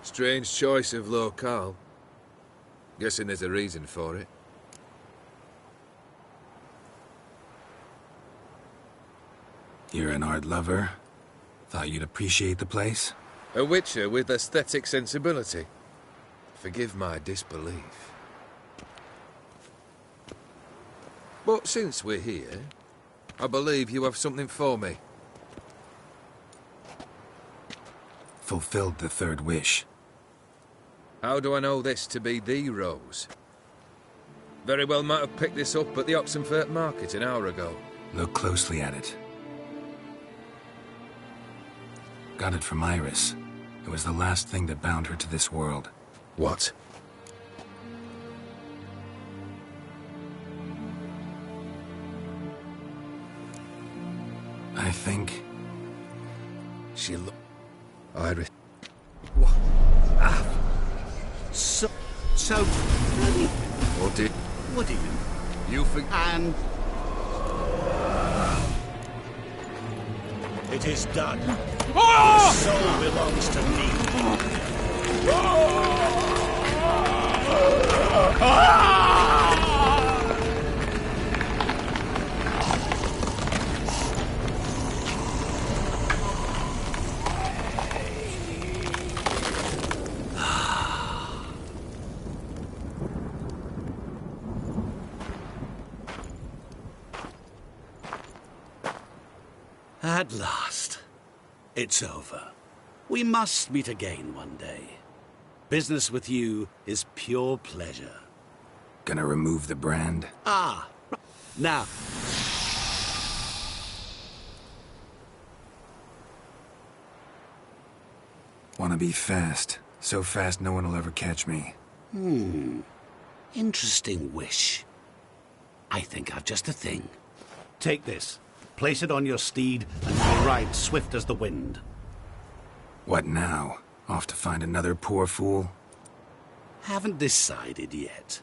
Strange choice of locale. Guessing there's a reason for it. You're an art lover. Thought you'd appreciate the place? A witcher with aesthetic sensibility. Forgive my disbelief. But since we're here, I believe you have something for me. Fulfilled the third wish. How do I know this to be the rose? Very well might have picked this up at the Oxenfurt market an hour ago. Look closely at it. Got it from Iris. It was the last thing that bound her to this world. What? I think... She look... Iris... What? Ah. So... bloody... What did you... You think... And... It is done. Your soul belongs to me. At last. It's over. We must meet again one day. Business with you is pure pleasure. Gonna remove the brand? Ah, now. Wanna be fast. So fast no one will ever catch me. Interesting wish. I think I've just a thing. Take this. Place it on your steed, and you'll ride swift as the wind. What now? Off to find another poor fool? Haven't decided yet.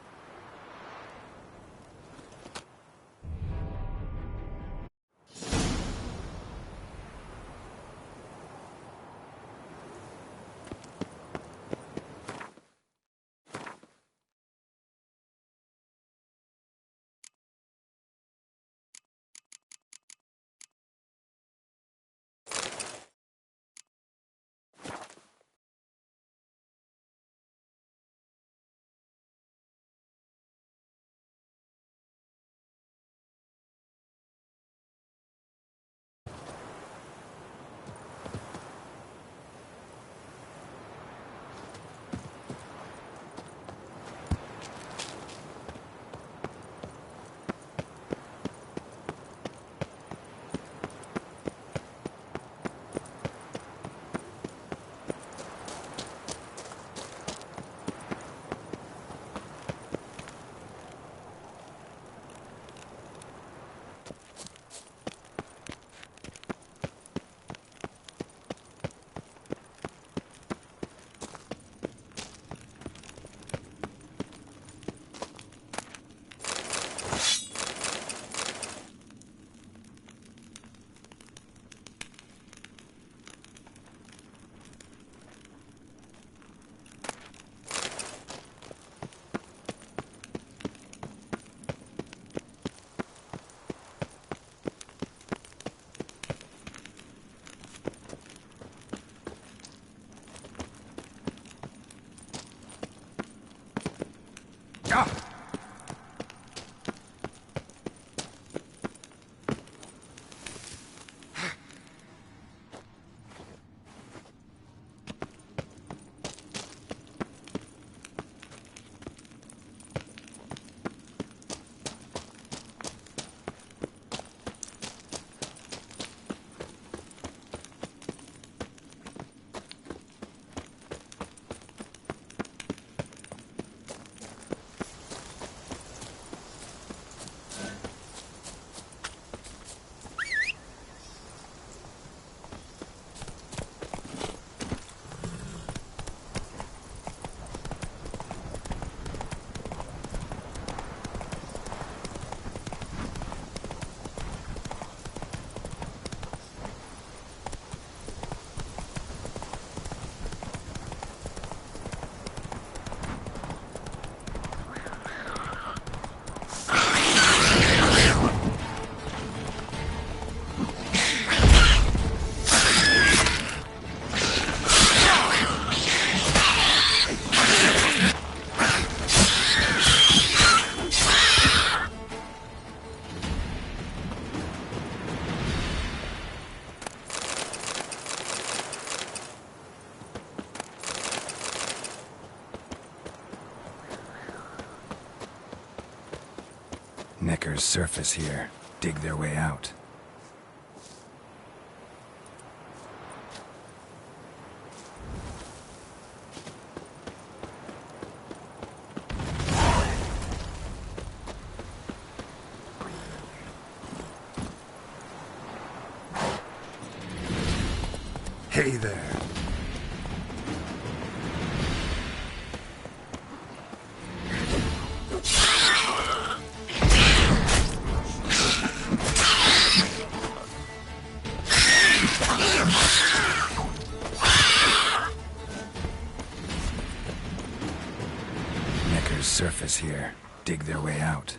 Neckar's surface here. Dig their way out. Hey there. Neckar's surface here. Dig their way out.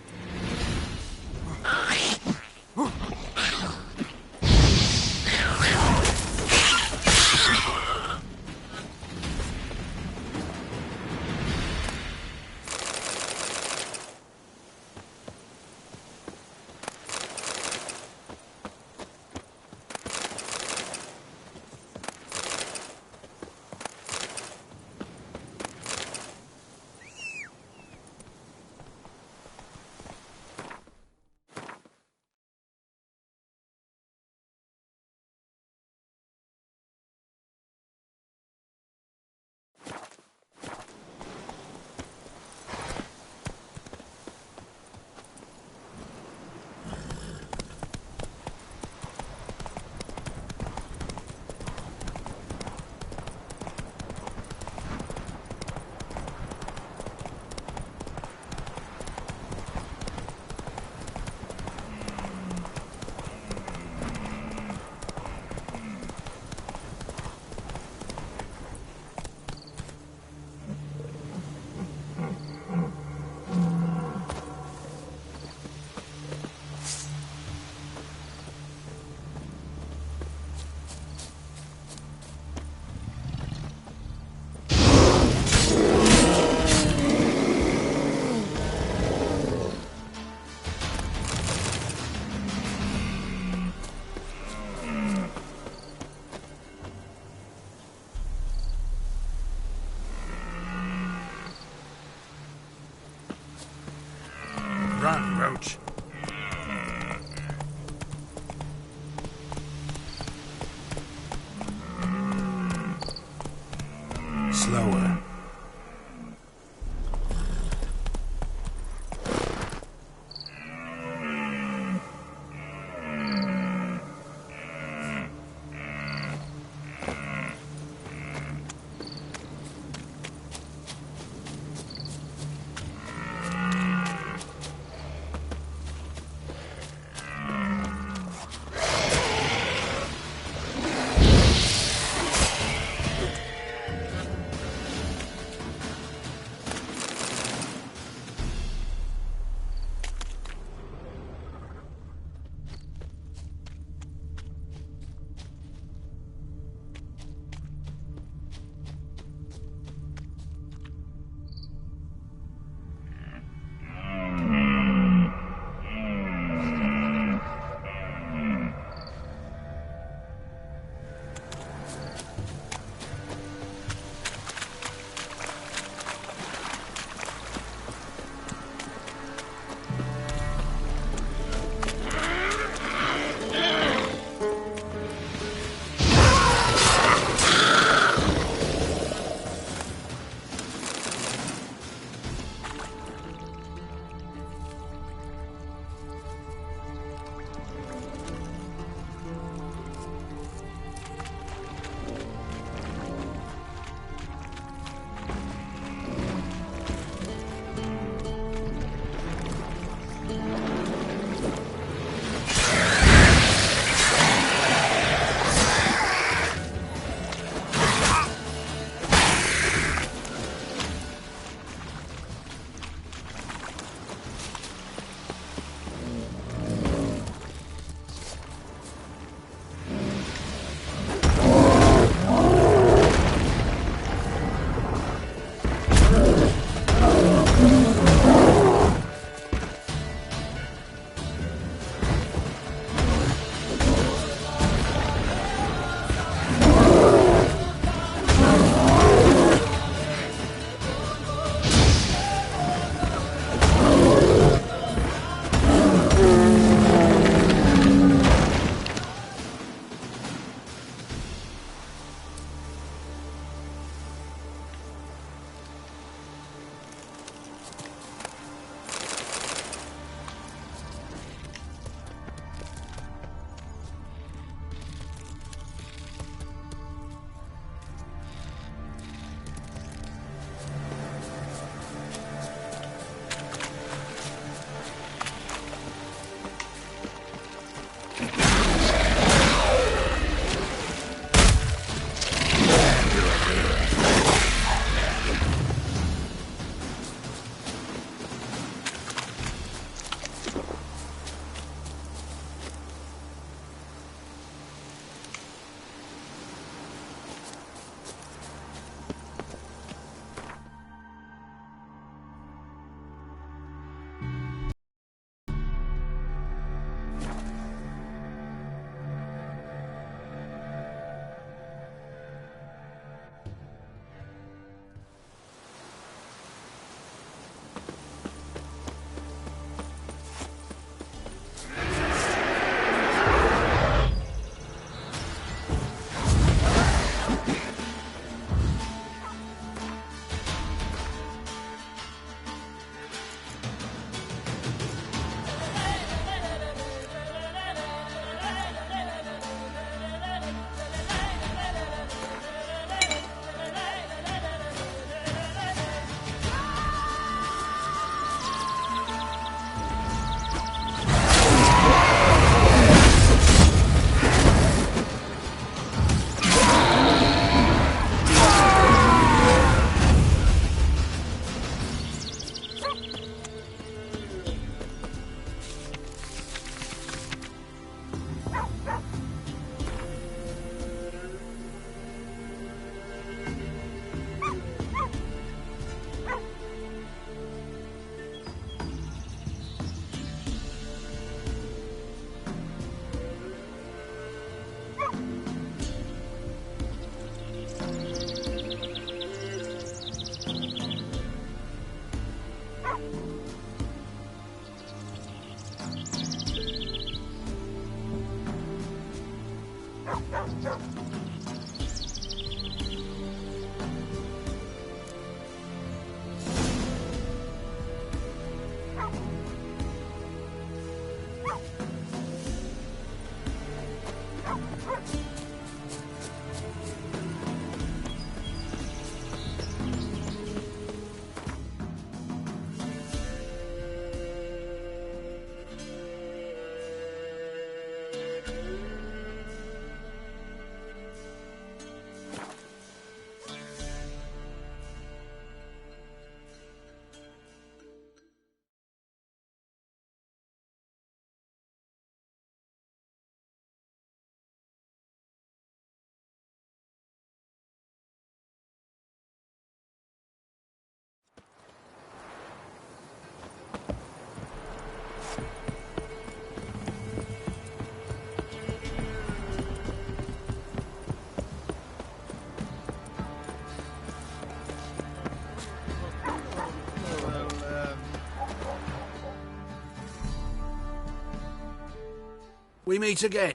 We meet again.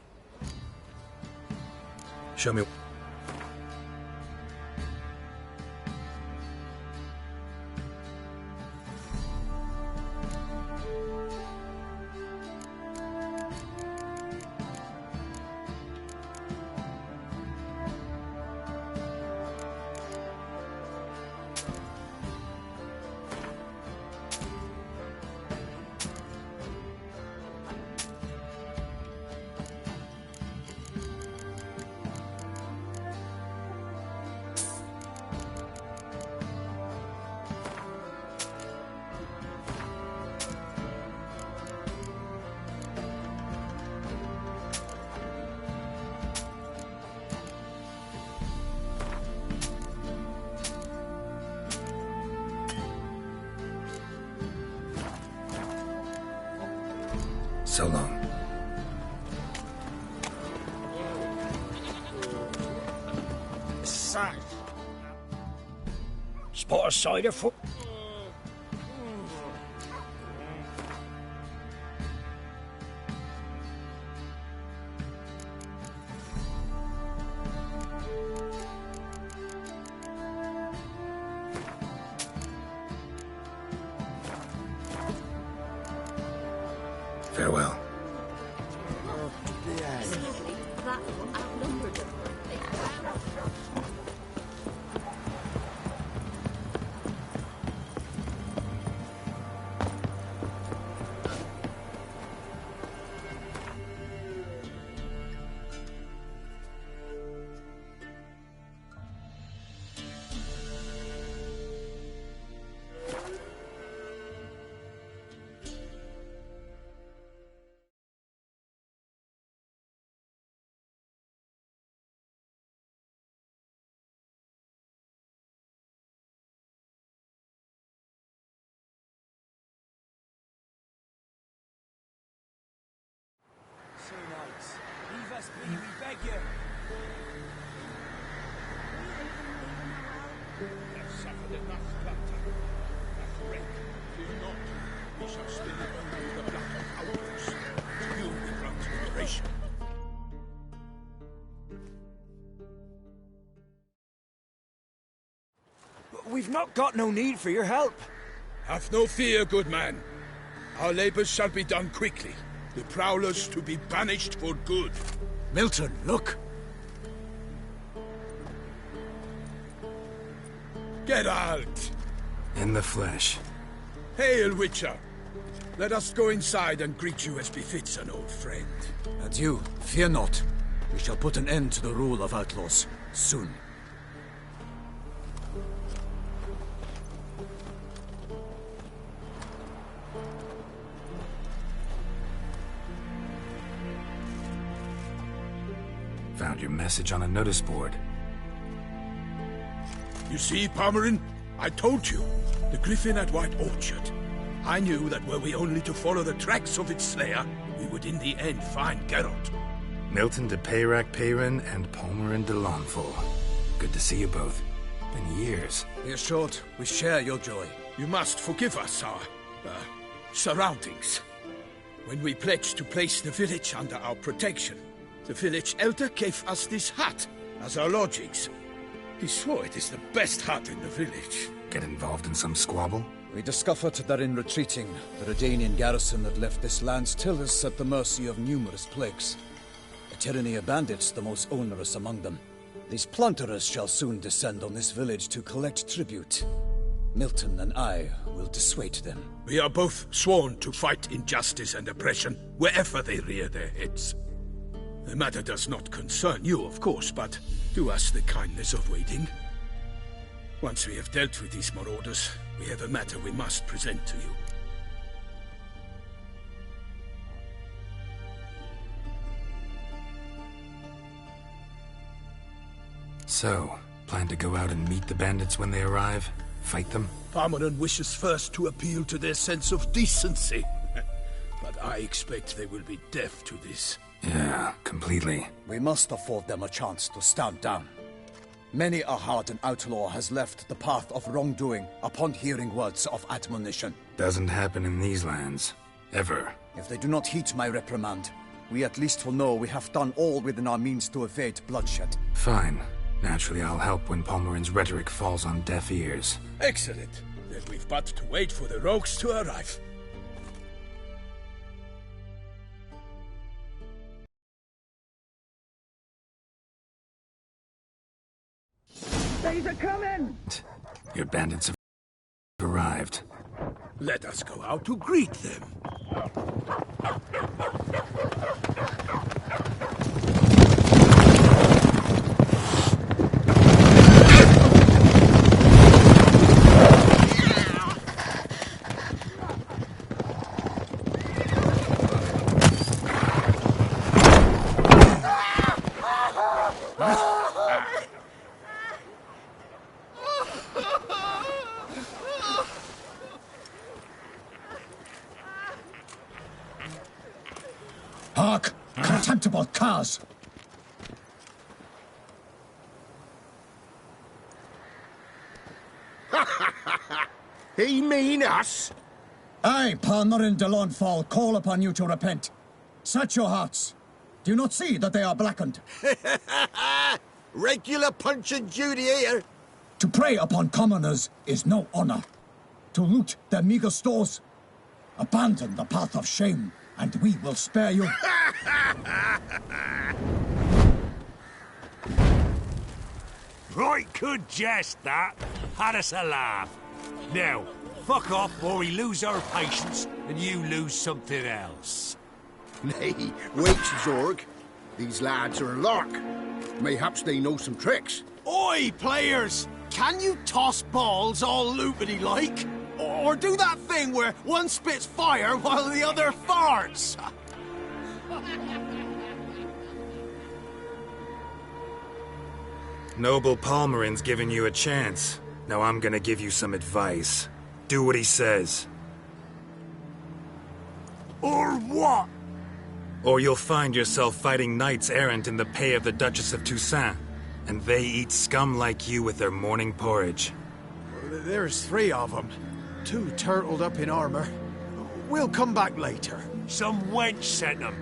Show me. So long. Sack. Spot a cider foot. Farewell. Sir Knights, leave us be, we beg you. Have suffered enough plunder. That wreck. Fear not. We shall still undo the blood of Outpost. To you we grant liberation. We've not got no need for your help. Have no fear, good man. Our labors shall be done quickly. The prowlers to be banished for good. Milton, look! Geralt! In the flesh. Hail, Witcher! Let us go inside and greet you as befits an old friend. Adieu, fear not. We shall put an end to the rule of outlaws, soon. Found your message on a notice board. You see, Palmerin? I told you. The griffin at White Orchard. I knew that were we only to follow the tracks of its slayer, we would in the end find Geralt. Milton de Peyrac Peyrin and Palmerin de Lawnful. Good to see you both. Been years. Be assured, we share your joy. You must forgive us our, surroundings. When we pledged to place the village under our protection, The village elder gave us this hut as our lodgings. He swore it is the best hut in the village. Get involved in some squabble? We discovered that in retreating, the Redanian garrison that left this land still is at the mercy of numerous plagues. A tyranny of bandits, the most onerous among them. These plunderers shall soon descend on this village to collect tribute. Milton and I will dissuade them. We are both sworn to fight injustice and oppression wherever they rear their heads. The matter does not concern you, of course, but do us the kindness of waiting. Once we have dealt with these marauders, we have a matter we must present to you. So, plan to go out and meet the bandits when they arrive? Fight them? Parmeran wishes first to appeal to their sense of decency. But I expect they will be deaf to this. Yeah, completely. We must afford them a chance to stand down. Many a hardened outlaw has left the path of wrongdoing upon hearing words of admonition. Doesn't happen in these lands. Ever. If they do not heed my reprimand, we at least will know we have done all within our means to evade bloodshed. Fine. Naturally, I'll help when Palmerin's rhetoric falls on deaf ears. Excellent. Then we've but to wait for the rogues to arrive. They's a-coming! Your bandits have arrived. Let us go out to greet them. Hark! Contemptible curs! He mean us? I, Palmerin de Launfal, call upon you to repent. Set your hearts. Do you not see that they are blackened? Regular Punch and Judy here. To prey upon commoners is no honor. To loot their meager stores, abandon the path of shame, and we will spare you. Right good jest, that. Had us a laugh. Now, fuck off or we lose our patience and you lose something else. Nay, wait, Zorg. These lads are a lark. Mayhaps they know some tricks. Oi, players! Can you toss balls all loopity-like? Or do that thing where one spits fire while the other farts? Noble Palmerin's giving you a chance. Now I'm gonna give you some advice. Do what he says. Or what? Or you'll find yourself fighting knights errant in the pay of the Duchess of Toussaint. And they eat scum like you with their morning porridge. There's 3 of them. 2 turtled up in armor. We'll come back later. Some wench sent them.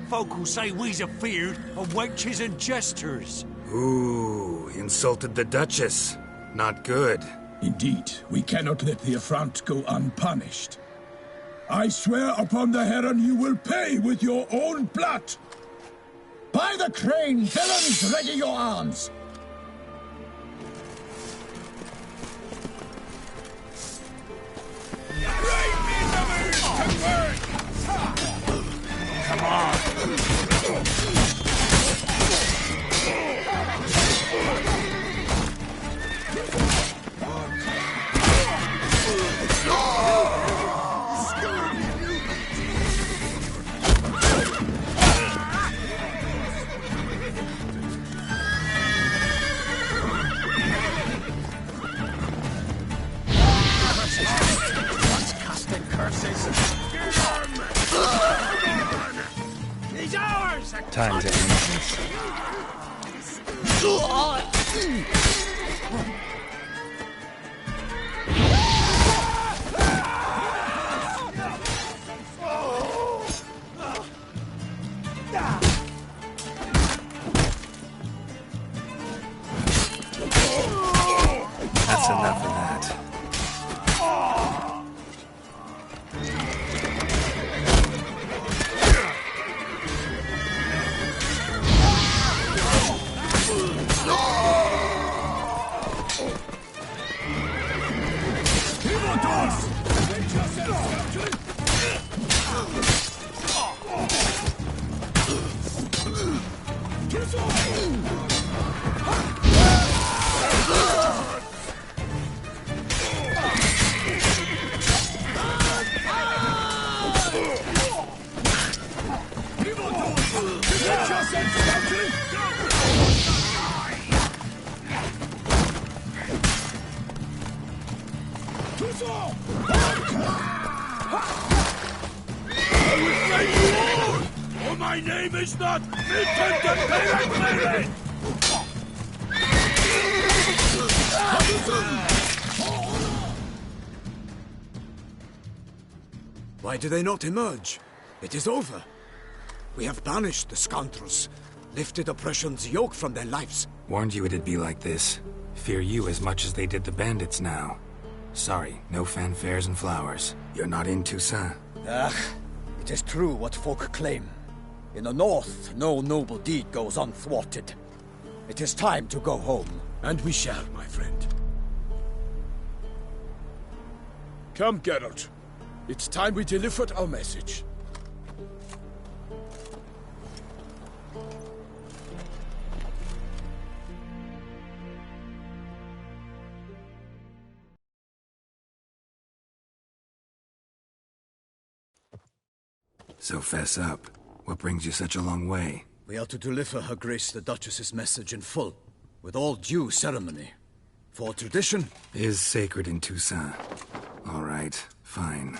Folk will say we's afeard of wenches and jesters. Ooh, insulted the Duchess. Not good. Indeed, we cannot let the affront go unpunished. I swear upon the Heron you will pay with your own blood! By the crane, villains, ready your arms! Come on! Time's at My name is not Vincent de Why do they not emerge? It is over. We have banished the scoundrels, lifted oppression's yoke from their lives. Warned you it'd be like this. Fear you as much as they did the bandits now. Sorry, no fanfares and flowers. You're not in Toussaint. It is true what folk claim. In the north, no noble deed goes unthwarted. It is time to go home. And we shall, my friend. Come, Geralt. It's time we delivered our message. So fess up. What brings you such a long way? We are to deliver Her Grace the Duchess's message in full, with all due ceremony. For tradition is sacred in Toussaint. All right, fine.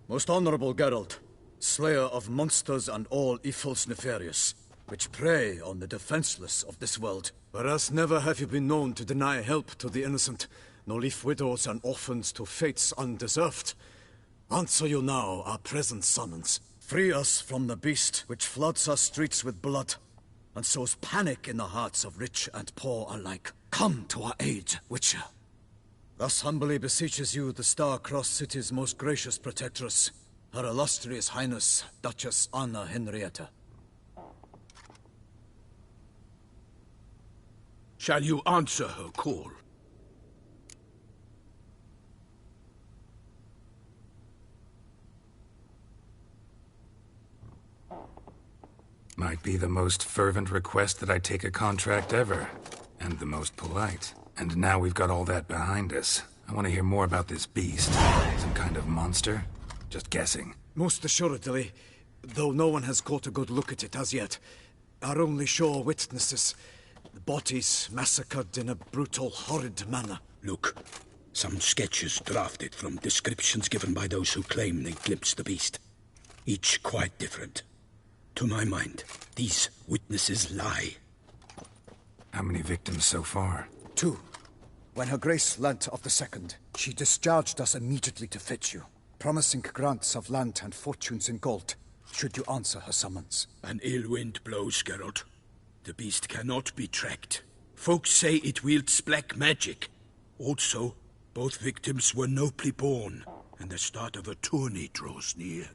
Most honorable Geralt, slayer of monsters and all evils nefarious, which prey on the defenseless of this world. Whereas never have you been known to deny help to the innocent, nor leave widows and orphans to fates undeserved. Answer you now our present summons. Free us from the beast which floods our streets with blood, and sows panic in the hearts of rich and poor alike. Come to our aid, Witcher. Thus humbly beseeches you the Star-Crossed City's most gracious protectress, Her Illustrious Highness, Duchess Anna Henrietta. Shall you answer her call? Might be the most fervent request that I take a contract ever. And the most polite. And now we've got all that behind us. I want to hear more about this beast. Some kind of monster? Just guessing. Most assuredly, though no one has caught a good look at it as yet. Our only sure witnesses. The bodies massacred in a brutal, horrid manner. Look, some sketches drafted from descriptions given by those who claim they glimpsed the beast. Each quite different. To my mind, these witnesses lie. How many victims so far? 2. When Her Grace learnt of the second, she discharged us immediately to fetch you, promising grants of land and fortunes in gold, should you answer her summons. An ill wind blows, Geralt. The beast cannot be tracked. Folks say it wields black magic. Also, both victims were nobly born, and the start of a tourney draws near.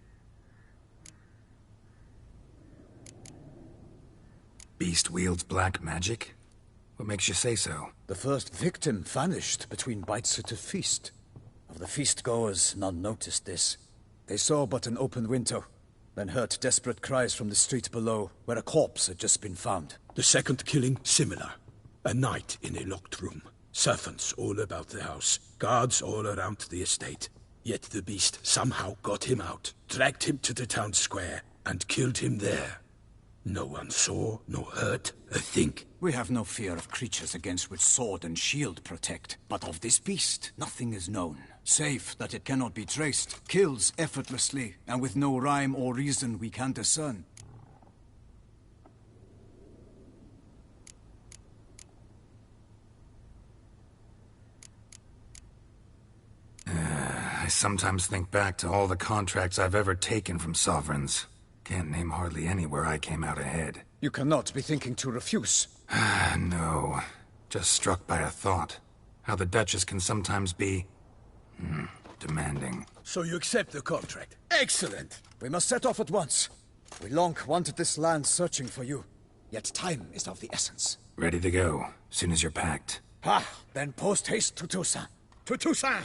Beast wields black magic? What makes you say so? The first victim vanished between bites at a feast. Of the feast-goers, none noticed this. They saw but an open window, then heard desperate cries from the street below, where a corpse had just been found. The second killing, similar. A night in a locked room. Servants all about the house. Guards all around the estate. Yet the beast somehow got him out, dragged him to the town square, and killed him there. No one saw, nor heard a thing. We have no fear of creatures against which sword and shield protect. But of this beast, nothing is known. Save that it cannot be traced, kills effortlessly, and with no rhyme or reason we can discern. I sometimes think back to all the contracts I've ever taken from sovereigns. Can't name hardly any where I came out ahead. You cannot be thinking to refuse. No. Just struck by a thought. How the Duchess can sometimes be... demanding. So you accept the contract? Excellent! We must set off at once. We long wanted this land searching for you. Yet time is of the essence. Ready to go, soon as you're packed. Then post-haste to Toussaint. To Toussaint!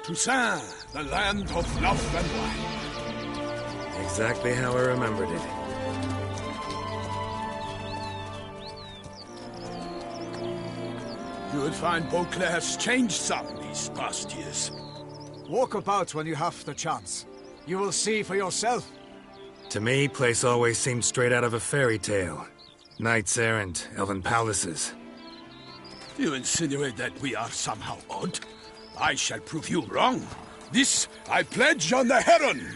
Toussaint, the land of love and wine. Exactly how I remembered it. You will find Beauclair's changed some these past years. Walk about when you have the chance. You will see for yourself. To me, place always seemed straight out of a fairy tale. Knights errant, elven palaces. You insinuate that we are somehow odd? I shall prove you wrong. This I pledge on the Heron!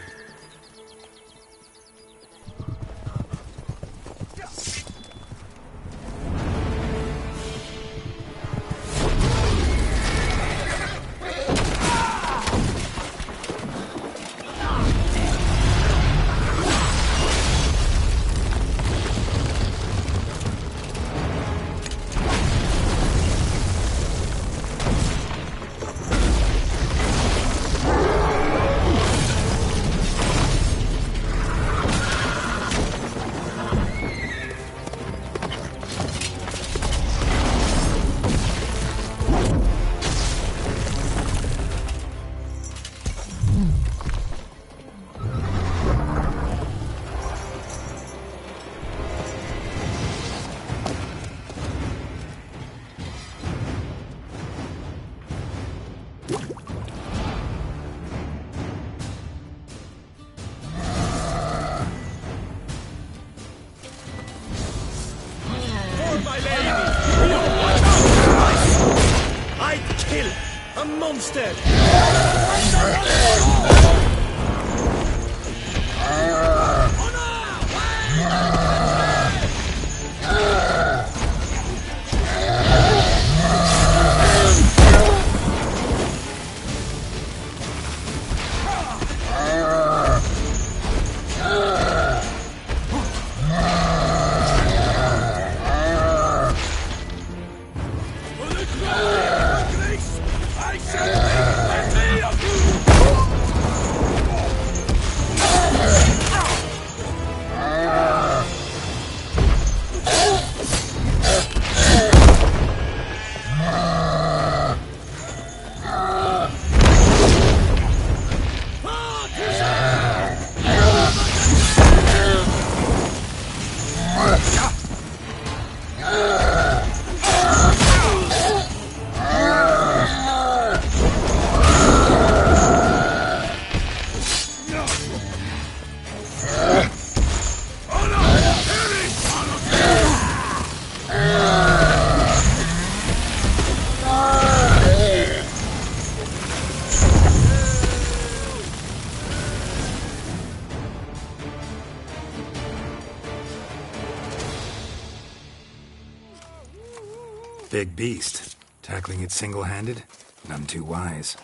Big beast. Tackling it single-handed? None too wise.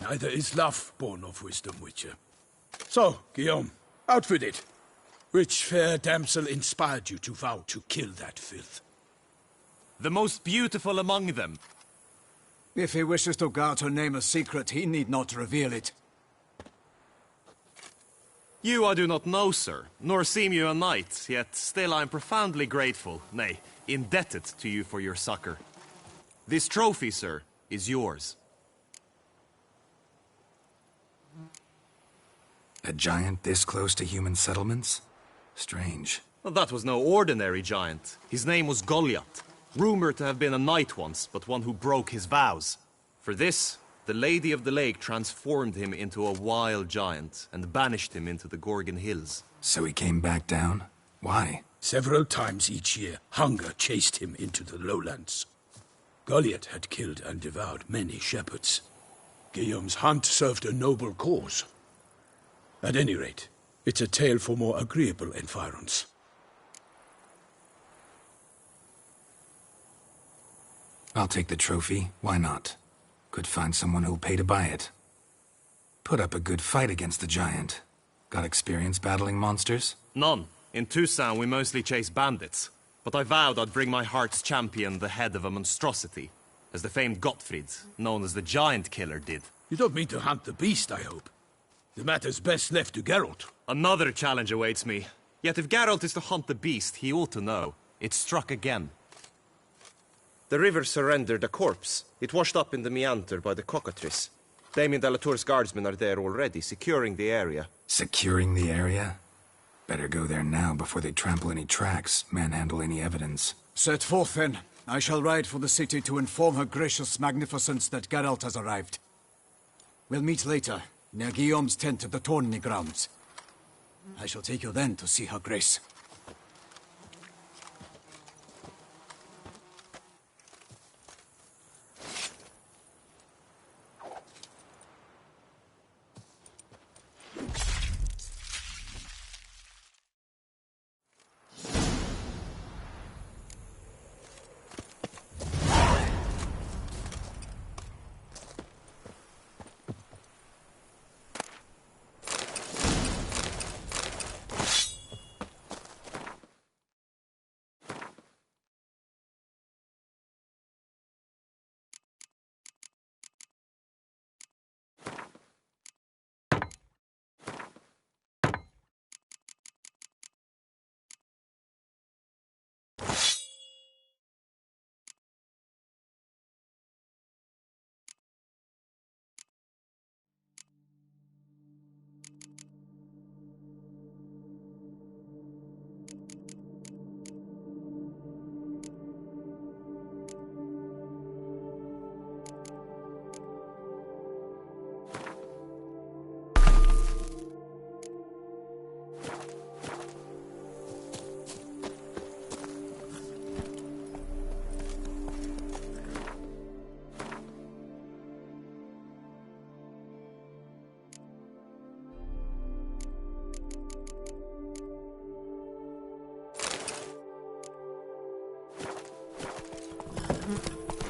Neither is love born of wisdom, Witcher. So, Guillaume, outfitted. Which fair damsel inspired you to vow to kill that filth? The most beautiful among them. If he wishes to guard her name a secret, he need not reveal it. You I do not know, sir, nor seem you a knight, yet still I am profoundly grateful, nay, indebted to you for your succor. This trophy, sir, is yours. A giant this close to human settlements? Strange. Well, that was no ordinary giant. His name was Goliath, rumored to have been a knight once, but one who broke his vows. For this, the Lady of the Lake transformed him into a wild giant and banished him into the Gorgon Hills. So he came back down? Why? Several times each year, hunger chased him into the lowlands. Goliath had killed and devoured many shepherds. Guillaume's hunt served a noble cause. At any rate, it's a tale for more agreeable environs. I'll take the trophy. Why not? Could find someone who'll pay to buy it. Put up a good fight against the giant. Got experience battling monsters? None. In Toussaint, we mostly chase bandits. But I vowed I'd bring my heart's champion the head of a monstrosity, as the famed Gottfried, known as the Giant Killer, did. You don't mean to hunt the beast, I hope. The matter's best left to Geralt. Another challenge awaits me. Yet if Geralt is to hunt the beast, he ought to know. It struck again. The river surrendered a corpse. It washed up in the meander by the cockatrice. Damien de la Tour's guardsmen are there already, securing the area. Securing the area? Better go there now before they trample any tracks, manhandle any evidence. Set forth, then. I shall ride for the city to inform her gracious magnificence that Geralt has arrived. We'll meet later, near Guillaume's tent at the tourney grounds. I shall take you then to see her grace.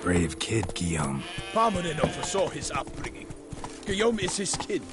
Brave kid, Guillaume. Parmanin oversaw his upbringing. Guillaume is his kid.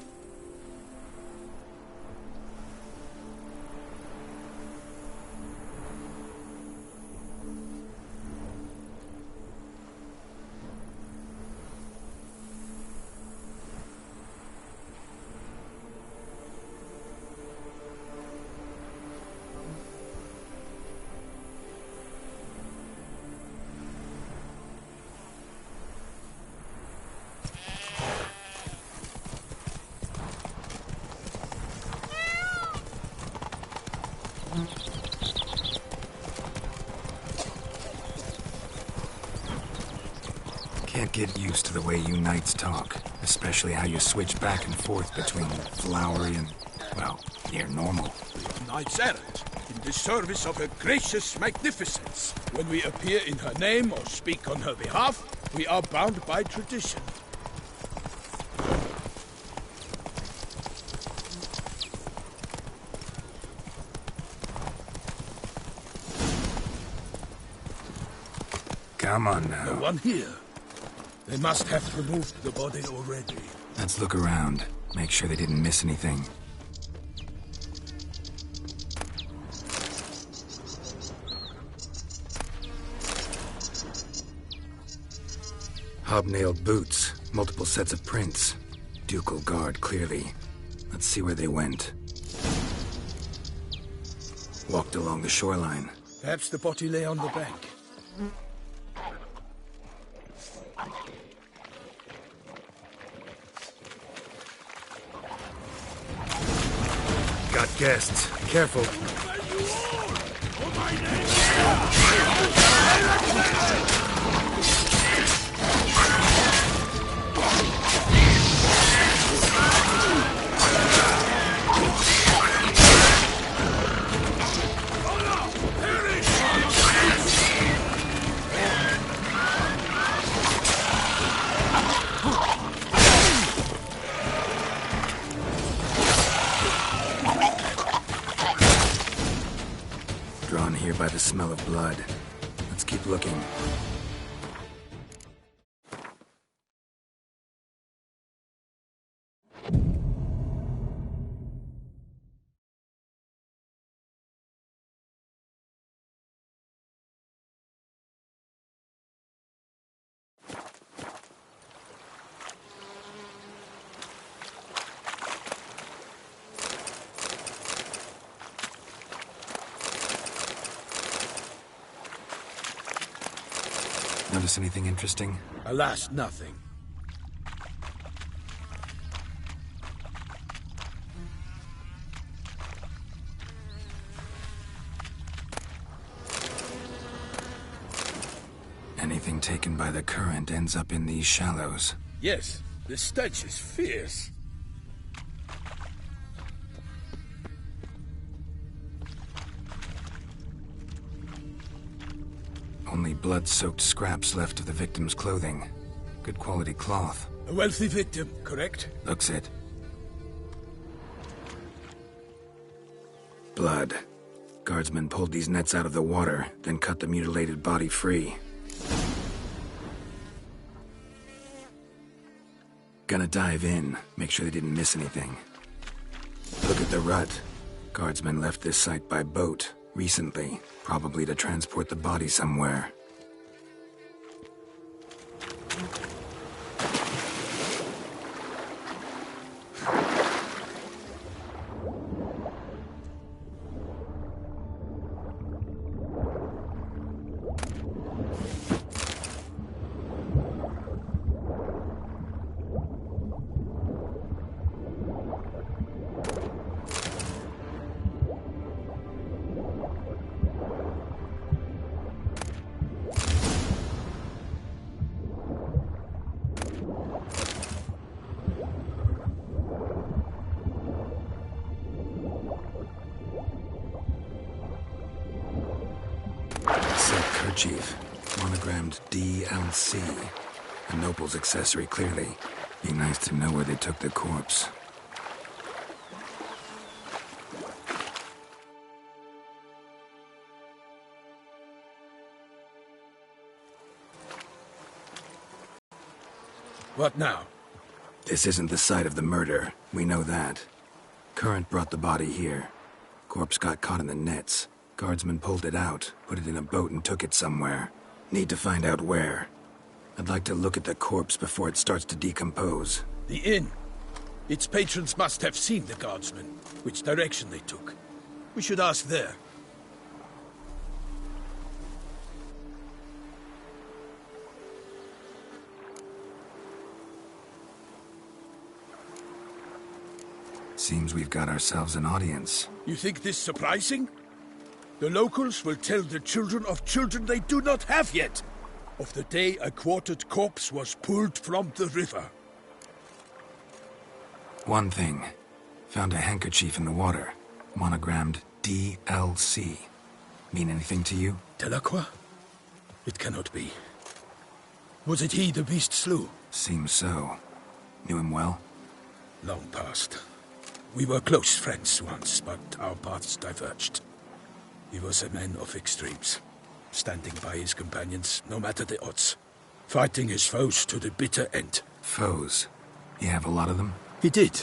Can't get used to the way you knights talk, especially how you switch back and forth between flowery and, well, near normal. Knights errant, in the service of her gracious magnificence. When we appear in her name or speak on her behalf, we are bound by tradition. Come on now. No one here. They must have removed the body already. Let's look around. Make sure they didn't miss anything. Hobnailed boots, multiple sets of prints. Ducal guard, clearly. Let's see where they went. Walked along the shoreline. Perhaps the body lay on the bank. Got guests. Careful. Drawn here by the smell of blood. Let's keep looking. Notice anything interesting? Alas, nothing. Anything taken by the current ends up in these shallows. Yes, the stench is fierce. Only blood-soaked scraps left of the victim's clothing. Good quality cloth. A wealthy victim, correct? Looks it. Blood. Guardsmen pulled these nets out of the water, then cut the mutilated body free. Gonna dive in, make sure they didn't miss anything. Look at the rut. Guardsmen left this site by boat, recently, probably to transport the body somewhere. Kerchief, monogrammed DLC. A noble's accessory, clearly. Be nice to know where they took the corpse. What now? This isn't the site of the murder. We know that. Current brought the body here. Corpse got caught in the nets. Guardsmen pulled it out, put it in a boat and took it somewhere. Need to find out where. I'd like to look at the corpse before it starts to decompose. The inn. Its patrons must have seen the guardsmen, which direction they took. We should ask there. Seems we've got ourselves an audience. You think this surprising? The locals will tell the children of children they do not have yet, of the day a quartered corpse was pulled from the river. One thing. Found a handkerchief in the water. Monogrammed DLC. Mean anything to you? Delacroix? It cannot be. Was it he the beast slew? Seems so. Knew him well? Long past. We were close friends once, but our paths diverged. He was a man of extremes, standing by his companions, no matter the odds. Fighting his foes to the bitter end. Foes? You have a lot of them? He did,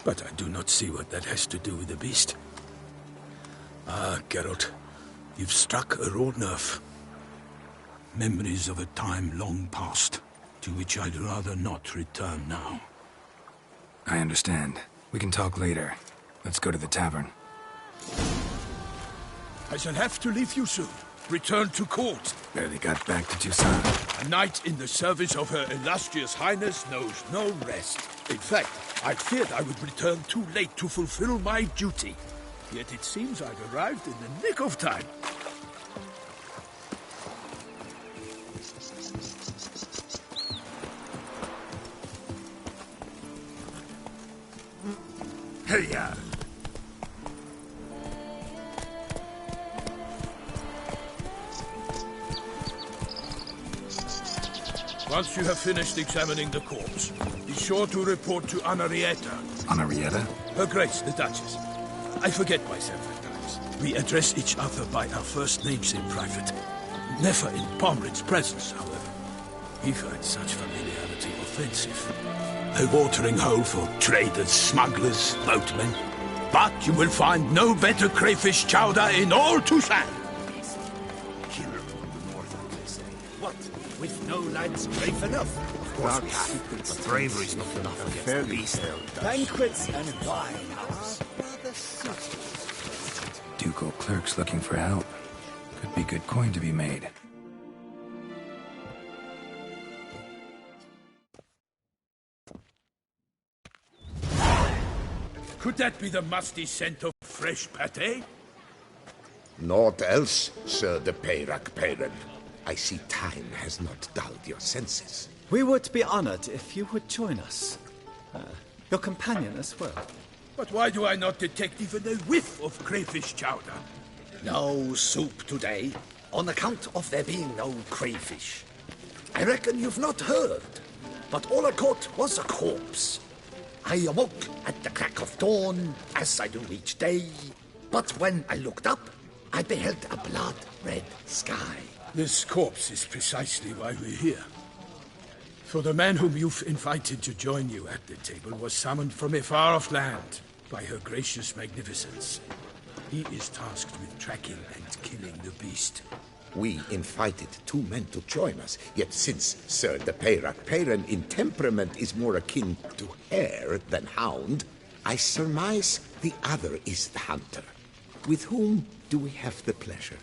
but I do not see what that has to do with the beast. Ah, Geralt, you've struck a raw nerve. Memories of a time long past, to which I'd rather not return now. I understand. We can talk later. Let's go to the tavern. I shall have to leave you soon. Return to court. Barely got back to Toussaint. A knight in the service of Her Illustrious Highness knows no rest. In fact, I feared I would return too late to fulfill my duty. Yet it seems I've arrived in the nick of time. Hey-ya! Once you have finished examining the corpse, be sure to report to Anarietta. Anarietta? Her Grace, the Duchess. I forget myself at times. We address each other by our first names in private. Never in Pomred's presence, however. He finds such familiarity offensive. A watering hole for traders, smugglers, boatmen. But you will find no better crayfish chowder in all Toussaint. Killer from the north, they say. What? With no lads brave enough? Of course we have. But bravery's not enough against the beast. Banquets and wine house. Ducal clerks looking for help. Could be good coin to be made. Could that be the musty scent of fresh pâté? Naught else, Sir de Peyrac Peyran. I see time has not dulled your senses. We would be honored if you would join us. Your companion as well. But why do I not detect even a whiff of crayfish chowder? No soup today, on account of there being no crayfish. I reckon you've not heard, but all I caught was a corpse. I awoke at the crack of dawn, as I do each day, but when I looked up, I beheld a blood-red sky. This corpse is precisely why we're here. For the man whom you've invited to join you at the table was summoned from a far-off land by her gracious magnificence. He is tasked with tracking and killing the beast. We invited 2 men to join us, yet since Sir de Peyrac in temperament is more akin to hare than hound, I surmise the other is the hunter. With whom do we have the pleasure?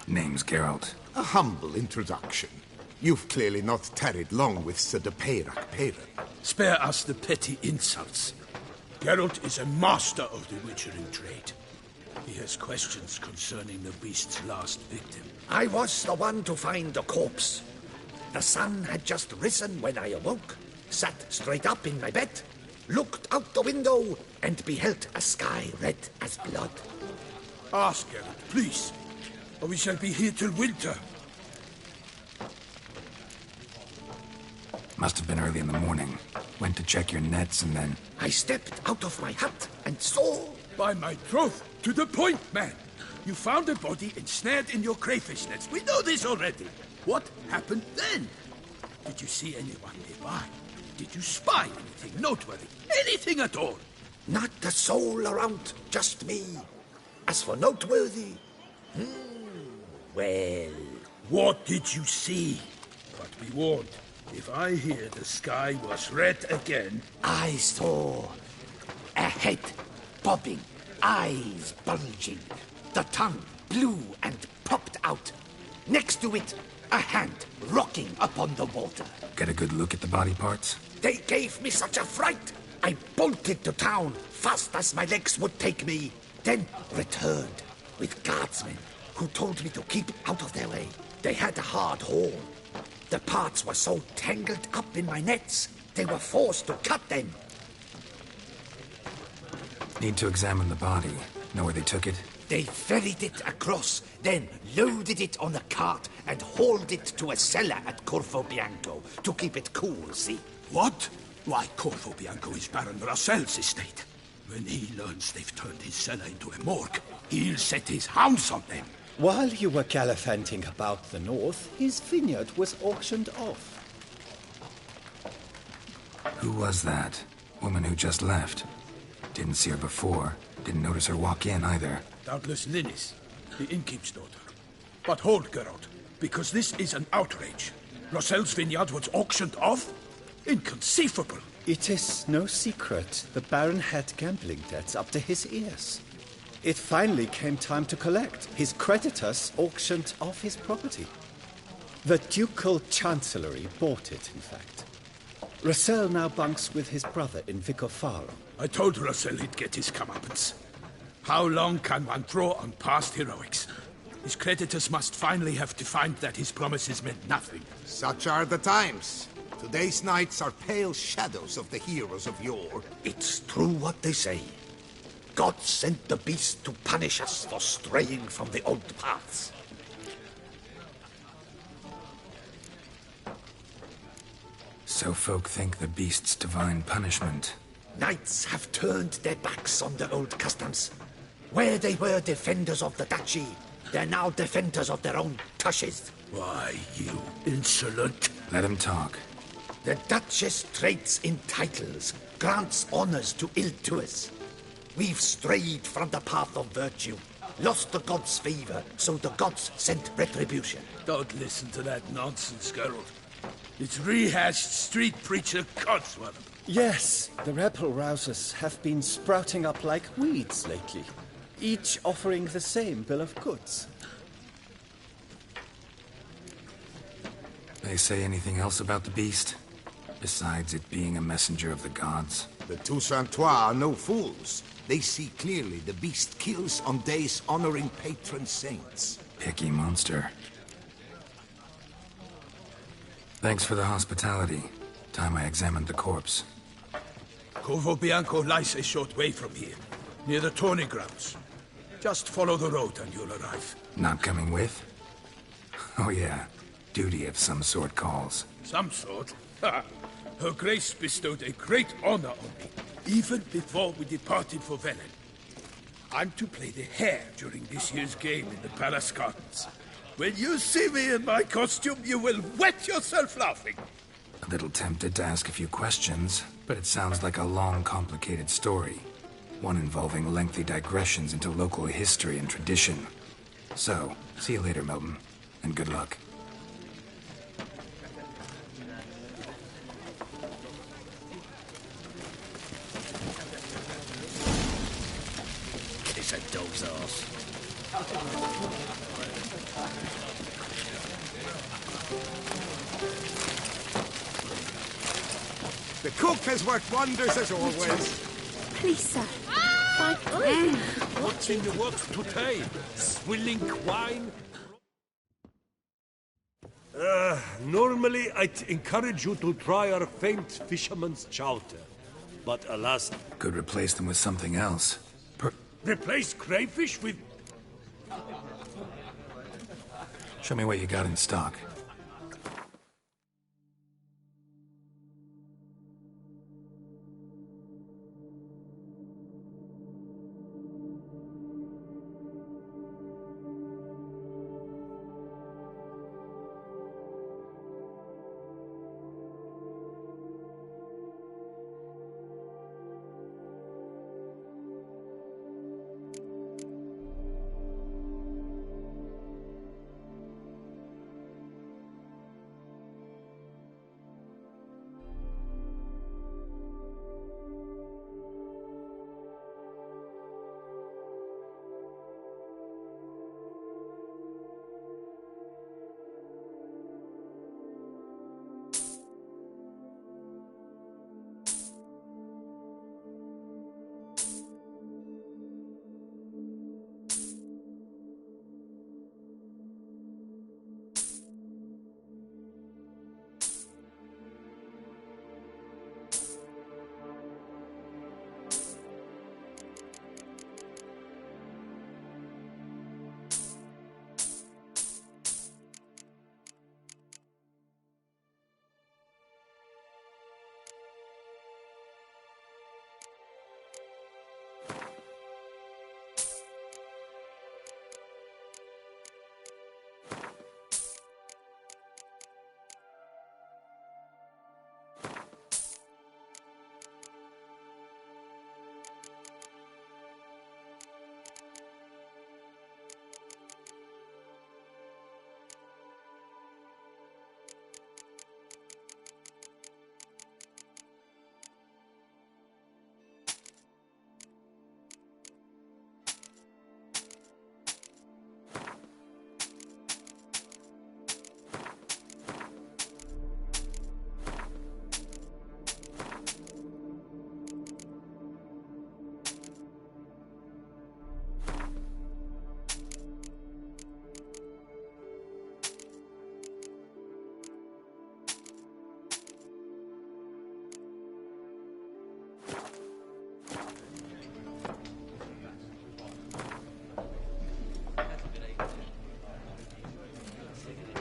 Name's Geralt. A humble introduction. You've clearly not tarried long with Sir de Peyrac. Spare us the petty insults. Geralt is a master of the witchering trade. He has questions concerning the beast's last victim. I was the one to find the corpse. The sun had just risen when I awoke, sat straight up in my bed, looked out the window, and beheld a sky red as blood. Ask Geralt, please, or we shall be here till winter. Must have been early in the morning. Went to check your nets and then... I stepped out of my hut and saw... By my troth, to the point, man! You found a body ensnared in your crayfish nets. We know this already. What happened then? Did you see anyone nearby? Did you spy anything noteworthy? Anything at all? Not a soul around, just me. As for noteworthy... well... What did you see? But be warned, if I hear the sky was red again... I saw a head bobbing, eyes bulging, the tongue blue and popped out. Next to it, a hand rocking upon the water. Get a good look at the body parts? They gave me such a fright. I bolted to town fast as my legs would take me, then returned with guardsmen who told me to keep out of their way. They had a hard haul. The parts were so tangled up in my nets, they were forced to cut them. Need to examine the body. Know where they took it? They ferried it across, then loaded it on a cart and hauled it to a cellar at Corvo Bianco to keep it cool, see? What? Why, Corvo Bianco is Baron Rossel's estate. When he learns they've turned his cellar into a morgue, he'll set his hounds on them. While you were gallivanting about the north, his vineyard was auctioned off. Who was that? Woman who just left. Didn't see her before. Didn't notice her walk in either. Doubtless Linnis, the innkeep's daughter. But hold, Geralt, because this is an outrage. Rossel's vineyard was auctioned off? Inconceivable. It is no secret the Baron had gambling debts up to his ears. It finally came time to collect. His creditors auctioned off his property. The Ducal Chancellery bought it, in fact. Rossel now bunks with his brother in Vicofaro. I told Rossel he'd get his comeuppance. How long can one draw on past heroics? His creditors must finally have defined that his promises meant nothing. Such are the times. Today's knights are pale shadows of the heroes of yore. It's true what they say. God sent the beast to punish us for straying from the old paths. So folk think the beast's divine punishment. Knights have turned their backs on the old customs. Where they were defenders of the duchy, they're now defenders of their own tushes. Why, you insolent... Let him talk. The Duchess trades in titles, grants honors to ill-doers. We've strayed from the path of virtue, lost the gods' favor, so the gods sent retribution. Don't listen to that nonsense, Geralt. It's rehashed street preacher codswallop. Yes, the rebel rousers have been sprouting up like weeds lately, each offering the same bill of goods. They say anything else about the beast? Besides it being a messenger of the gods? The Toussaintois are no fools. They see clearly the beast kills on days honoring patron saints. Picky monster. Thanks for the hospitality. Time I examined the corpse. Corvo Bianco lies a short way from here, near the tourney grounds. Just follow the road and you'll arrive. Not coming with? Oh yeah, duty of some sort calls. Some sort? Ha! Her Grace bestowed a great honor on me, even before we departed for Velen. I'm to play the hare during this year's game in the palace gardens. When you see me in my costume, you will wet yourself laughing. A little tempted to ask a few questions, but it sounds like a long, complicated story. One involving lengthy digressions into local history and tradition. So, see you later, Milton, and good luck. It's a dog's ass. The cook has worked wonders as always. Please, sir. What's in the works today? Swilling wine? Normally I'd encourage you to try our famed fisherman's chowder. But alas... Could replace them with something else. Replace crayfish with... Show me what you got in stock.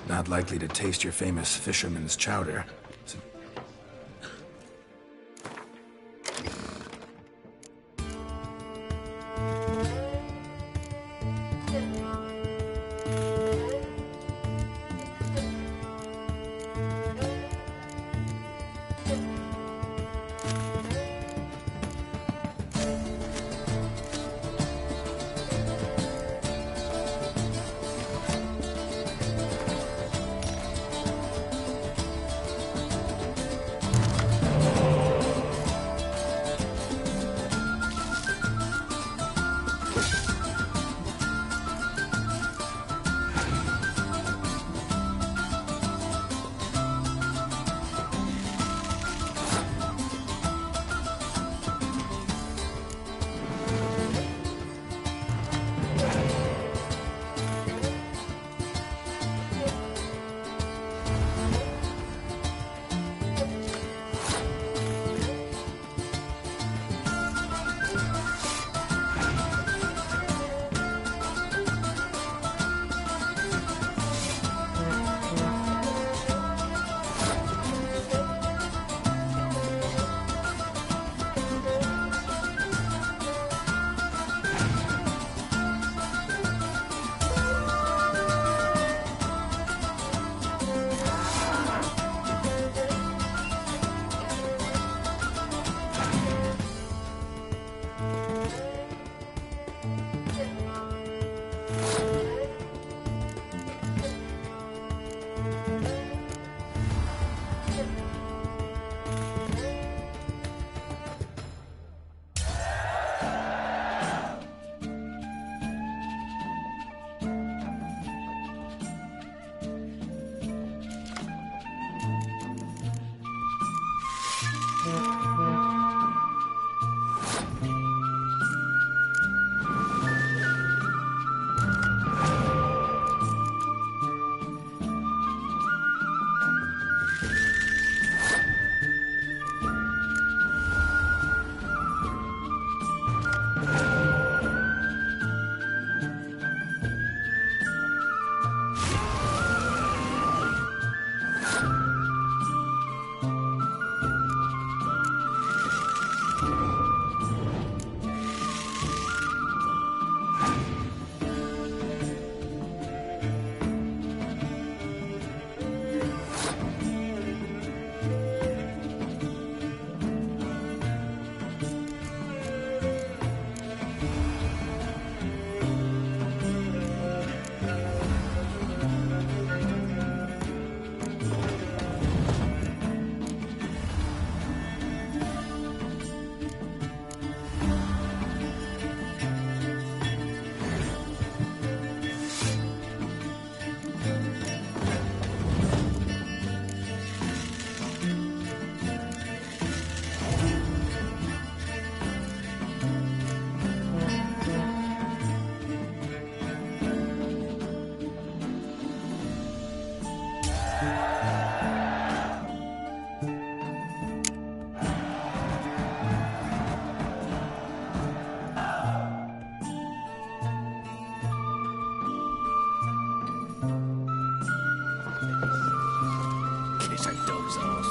Not likely to taste your famous fisherman's chowder. He's a dog's ass.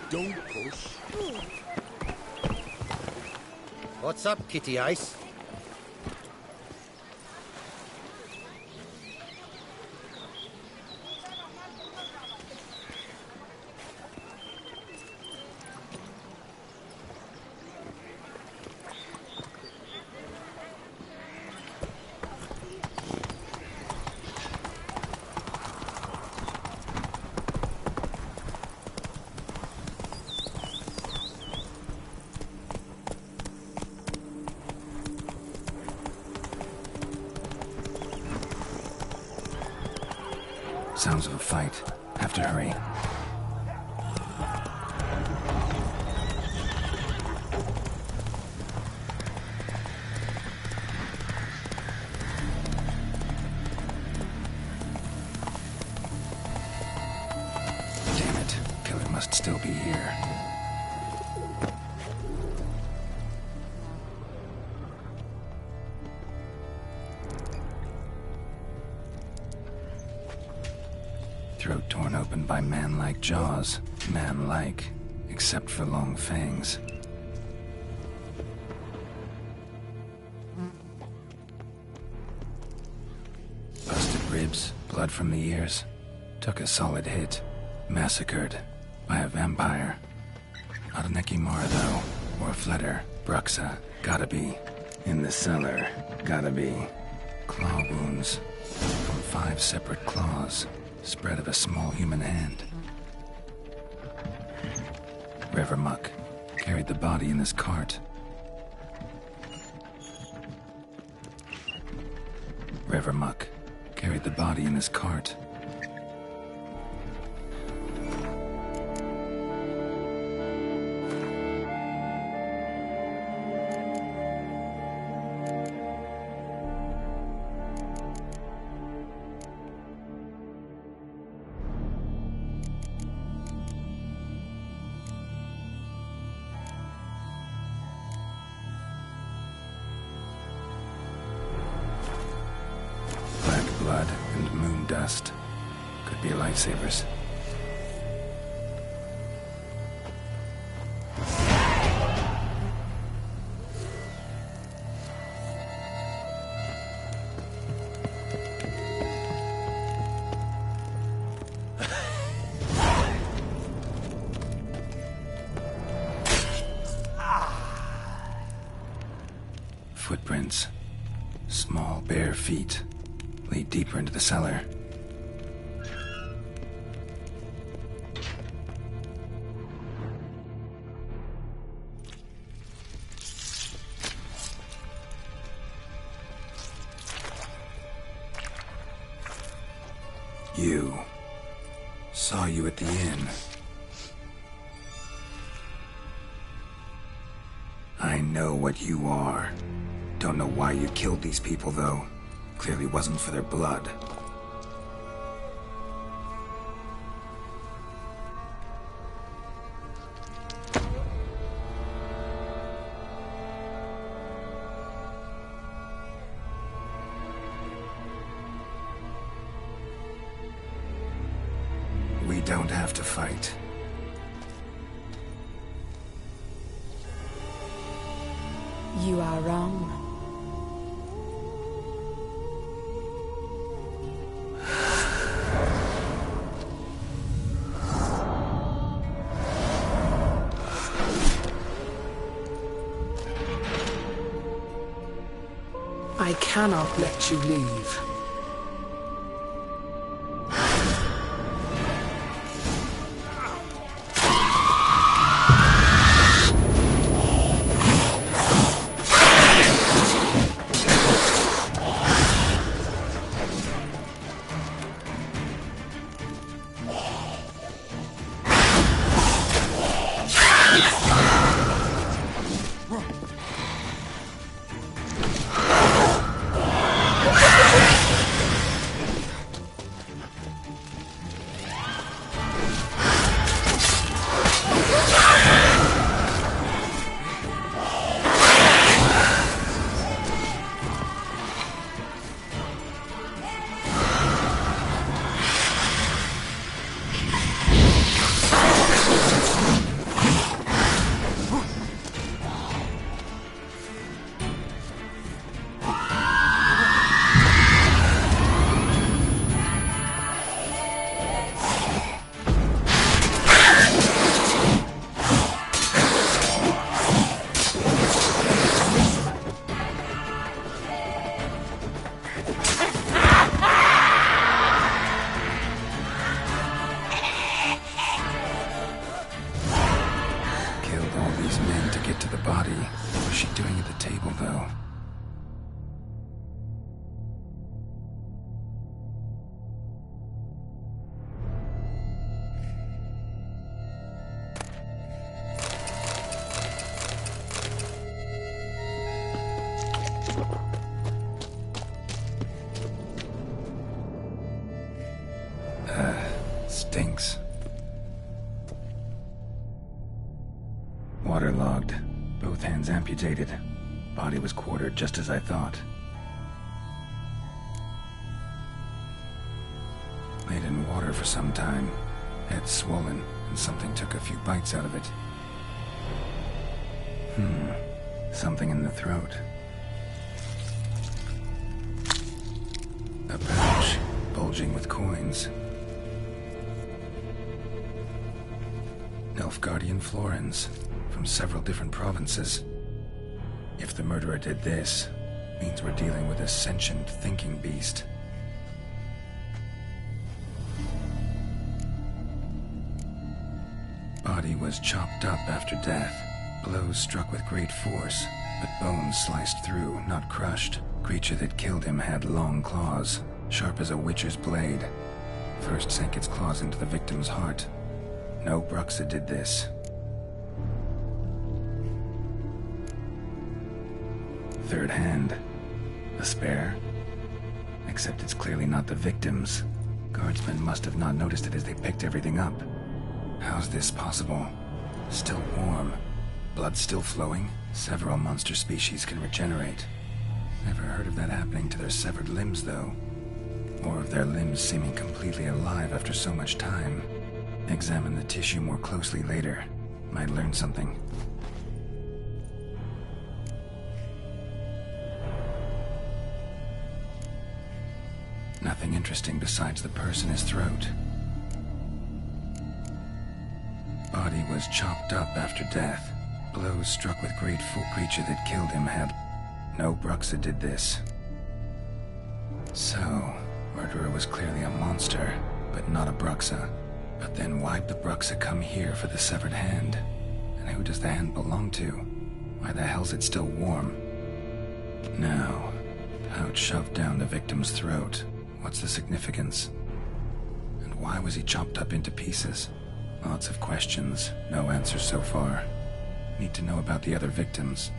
Don't push. What's up, Kitty Ice? Sounds of a fight. Have to hurry. Damn it. Killer must still be here. Throat torn open by man-like jaws. Man-like, except for long fangs. Busted ribs, blood from the ears. Took a solid hit. Massacred by a vampire. Not an Ekimara, though. Or a Fletter. Bruxa. Gotta be. In the cellar. Gotta be. Claw wounds. From 5 separate claws. Spread of a small human hand. Revermuck carried the body in his cart. Revermuck carried the body in his cart. Blood and moon dust. Could be lifesavers. Footprints. Small, bare feet. Lead deeper into the cellar. You. Saw you at the inn. I know what you are. Don't know why you killed these people, though. Clearly wasn't for their blood. We don't have to fight. You are wrong. I cannot let you leave. table, though. Stinks. Waterlogged. Both hands amputated. Body was quartered just as I thought. Laid in water for some time. Head swollen, and something took a few bites out of it. Something in the throat. A pouch, bulging with coins. Nilfgaardian florins, from several different provinces. If the murderer did this, means we're dealing with a sentient thinking beast. Body was chopped up after death. Blows struck with great force, but bones sliced through, not crushed. Creature that killed him had long claws, sharp as a witcher's blade. First sank its claws into the victim's heart. No Bruxa did this. Third hand. A spare? Except it's clearly not the victim's. Guardsmen must have not noticed it as they picked everything up. How's this possible? Still warm. Blood still flowing? Several monster species can regenerate. Never heard of that happening to their severed limbs, though. Or of their limbs seeming completely alive after so much time. Examine the tissue more closely later. Might learn something. Nothing interesting besides the purse in his throat. Body was chopped up after death. Blows struck with great force. Creature that killed him had... No Bruxa did this. So, murderer was clearly a monster, but not a Bruxa. But then why'd the Bruxa come here for the severed hand? And who does the hand belong to? Why the hell's it still warm? Now, pouch shoved down the victim's throat. What's the significance? And why was he chopped up into pieces? Lots of questions, no answers so far. Need to know about the other victims.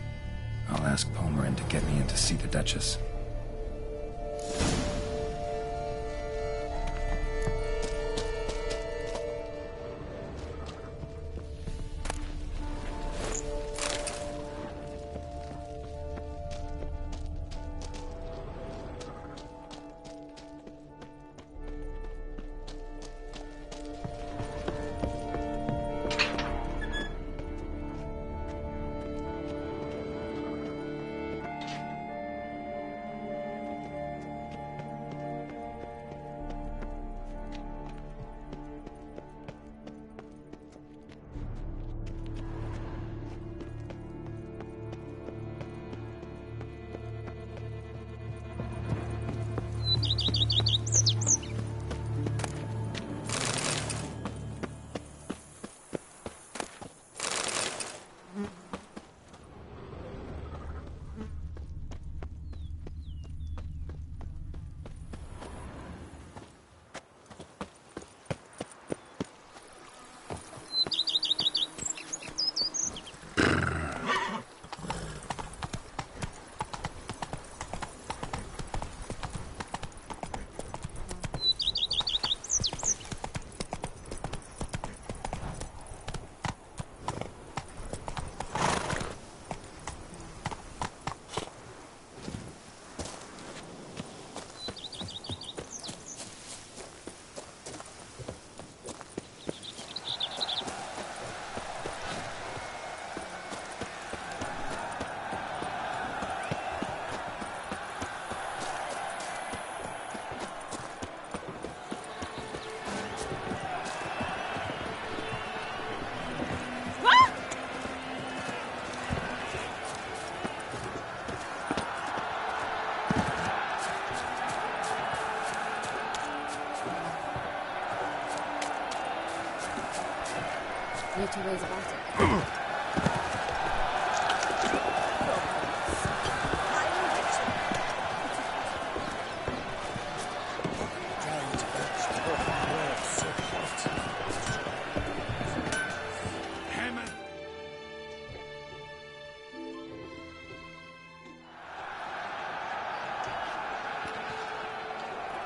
I'll ask Palmerin to get me in to see the Duchess. No two ways about it.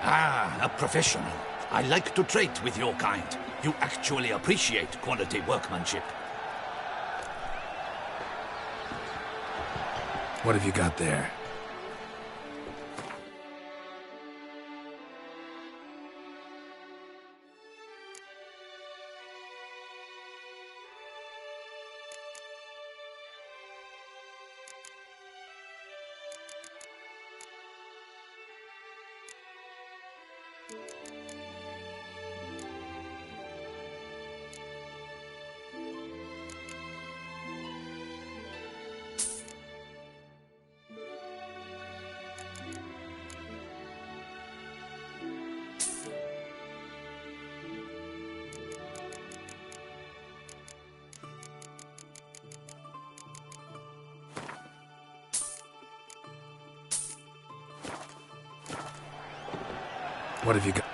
Ah, a professional. I like to trade with your kind. You actually appreciate quality workmanship. What have you got there? What have you got?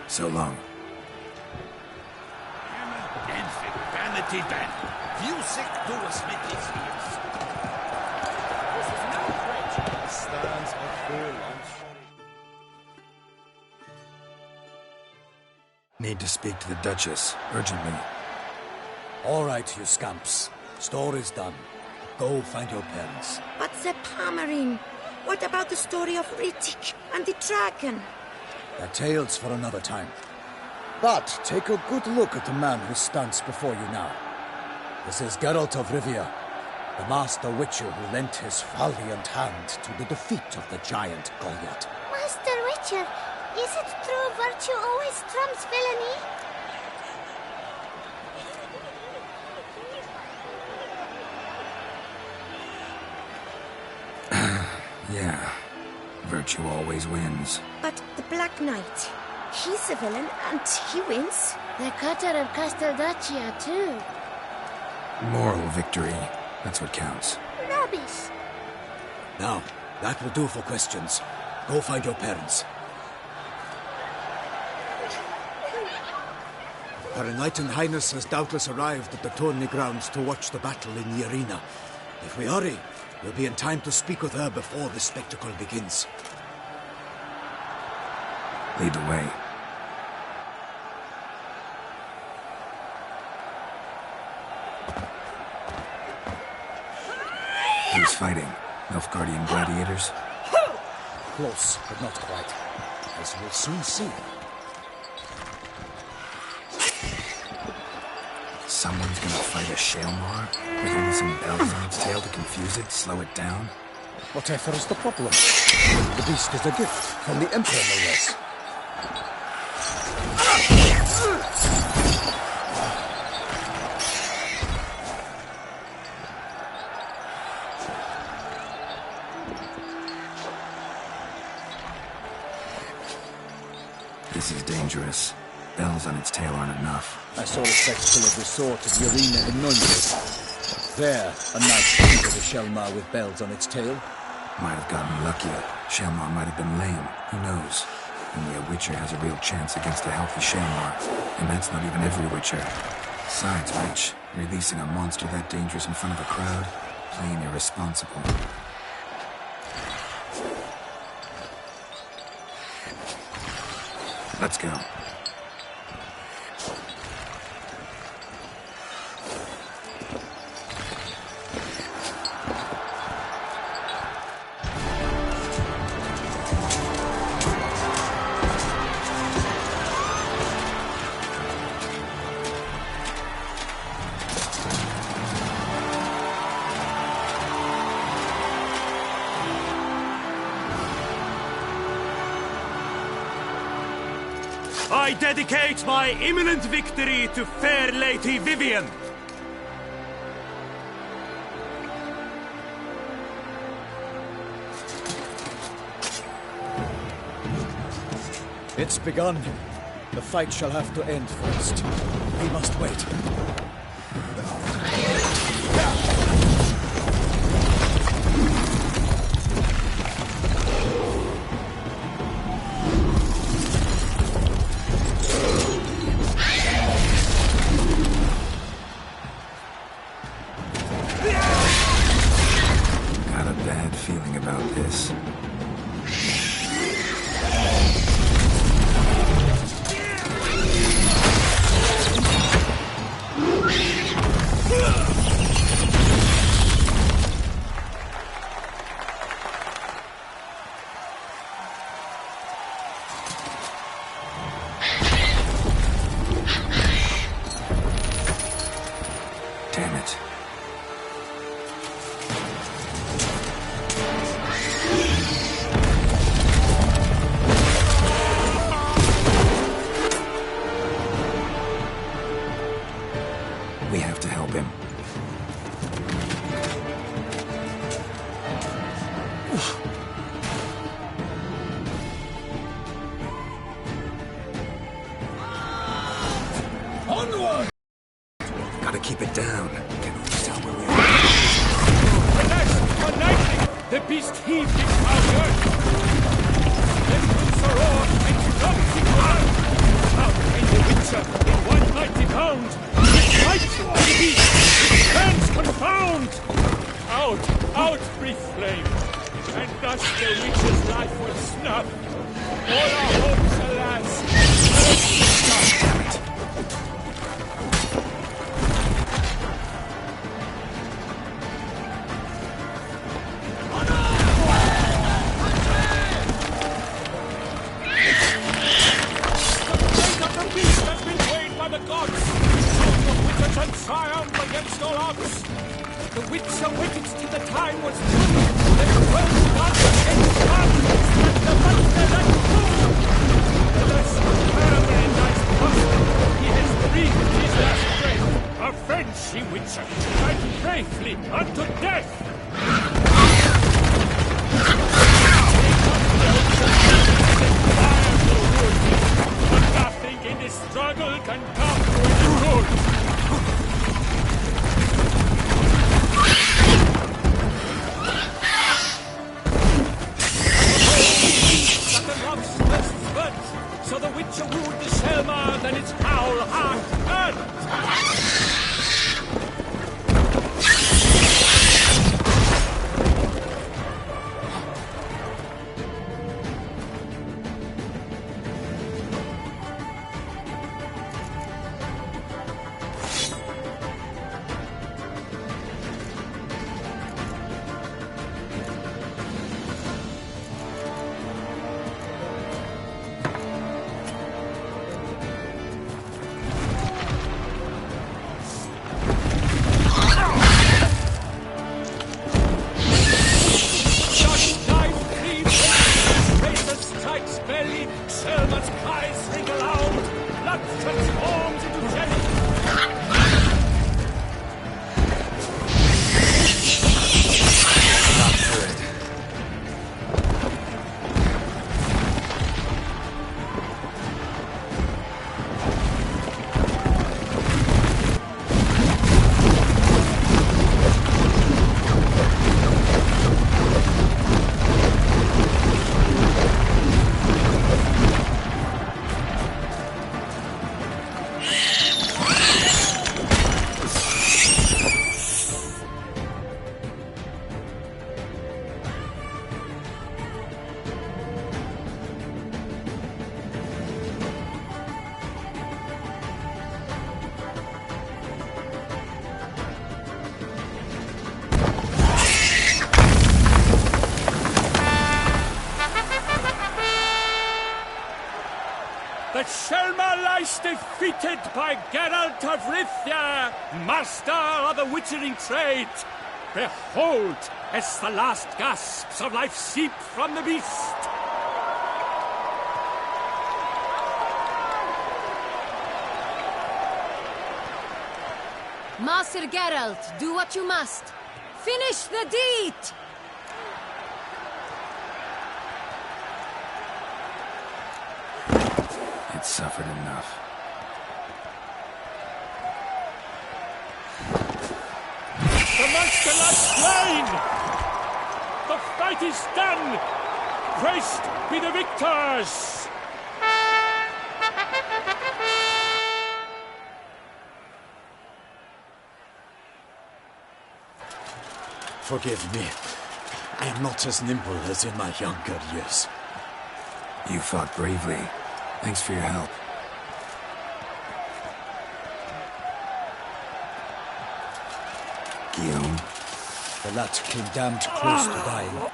So long. Vanity band. Music to a smithy's ears. This is no bridge. Stands a full lunch. Need to speak to the Duchess, urgently. All right, you scamps. Store is done. Go find your parents. But the Pomerine. What about the story of Rittik and the dragon? They're tales for another time. But take a good look at the man who stands before you now. This is Geralt of Rivia, the master witcher who lent his valiant hand to the defeat of the giant Goliath. Master Witcher, is it true virtue always trumps villainy? Yeah. Virtue always wins. But the Black Knight, he's a villain and he wins. The cutter of Casteldacia, too. Moral victory. That's what counts. Rubbish. Now, that will do for questions. Go find your parents. Her Enlightened Highness has doubtless arrived at the tourney grounds to watch the battle in the arena. If we hurry, we'll be in time to speak with her before the spectacle begins. Lead the way. Who's fighting? Nilfgaardian gladiators? Close, but not quite. As we'll soon see. Someone's gonna fight a Shaelmar? With only some bells on its tail to confuse it, slow it down? Whatever is the problem? The beast is a gift from the Emperor, no less. This is dangerous. Bells on its tail aren't enough. I saw a spectacle of the sort at the arena in Nunez. There, a knight entered a Shelmar with bells on its tail. Might have gotten luckier. Shelmar might have been lame. Who knows? Only a Witcher has a real chance against a healthy Shelmar. And that's not even every Witcher. Besides which, releasing a monster that dangerous in front of a crowd? Plain irresponsible. Let's go. I dedicate my imminent victory to fair Lady Vivian. It's begun. The fight shall have to end first. We must wait. Got a bad feeling about this. Damn it. We have to help him. Onward! Gotta keep it down. Can always tell where we are. The beast heaved its power. Then Soror and dropped the ground. Out came the Witcher in one mighty bound. It fights the beast, its hands confound. Out, brief flame. And thus the Witcher's life was snuffed. All our hopes, alas, damn it. The gods! The Witcher shall triumph against all odds! The Witcher waited till the time was done! Then the world gods against gods! And the monster that fool! Alas, firmer in thy trust, he has breathed his last breath! Avenge ye, Witcher! Fight bravely unto death! Nothing in this struggle can come to any good. But the love's first spurt, so the Witcher wooed the Shelmar, then its howl heart earned. that Selma lies defeated by Geralt of Rivia, master of the witchering trade. Behold, as the last gasps of life seep from the beast. Master Geralt, do what you must. Finish the deed! It's suffered enough. The monster lies slain! The fight is done! Praised be the victors! Forgive me. I am not as nimble as in my younger years. You fought bravely. Thanks for your help. Guillaume. The lad came damned close to dying.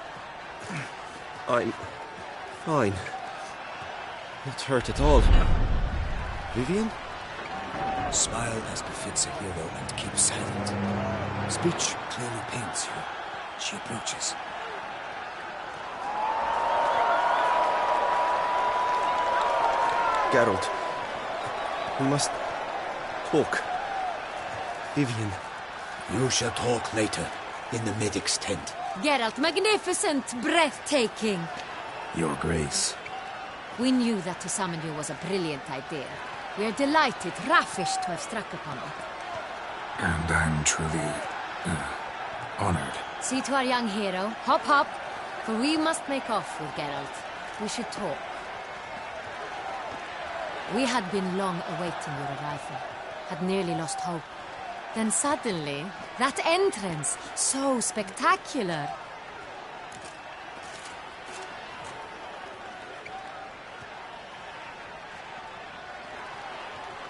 I'm fine. Not hurt at all. Vivian? Smile as befits a hero and keep silent. Speech clearly pains you. She approaches. Geralt. We must talk. Vivian. You shall talk later, in the medic's tent. Geralt, magnificent, breathtaking. Your Grace. We knew that to summon you was a brilliant idea. We are delighted, ravished to have struck upon it. And I'm truly honored. See to our young hero. Hop, hop. For we must make off with Geralt. We should talk. We had been long awaiting your arrival. Had nearly lost hope. Then suddenly, that entrance, so spectacular.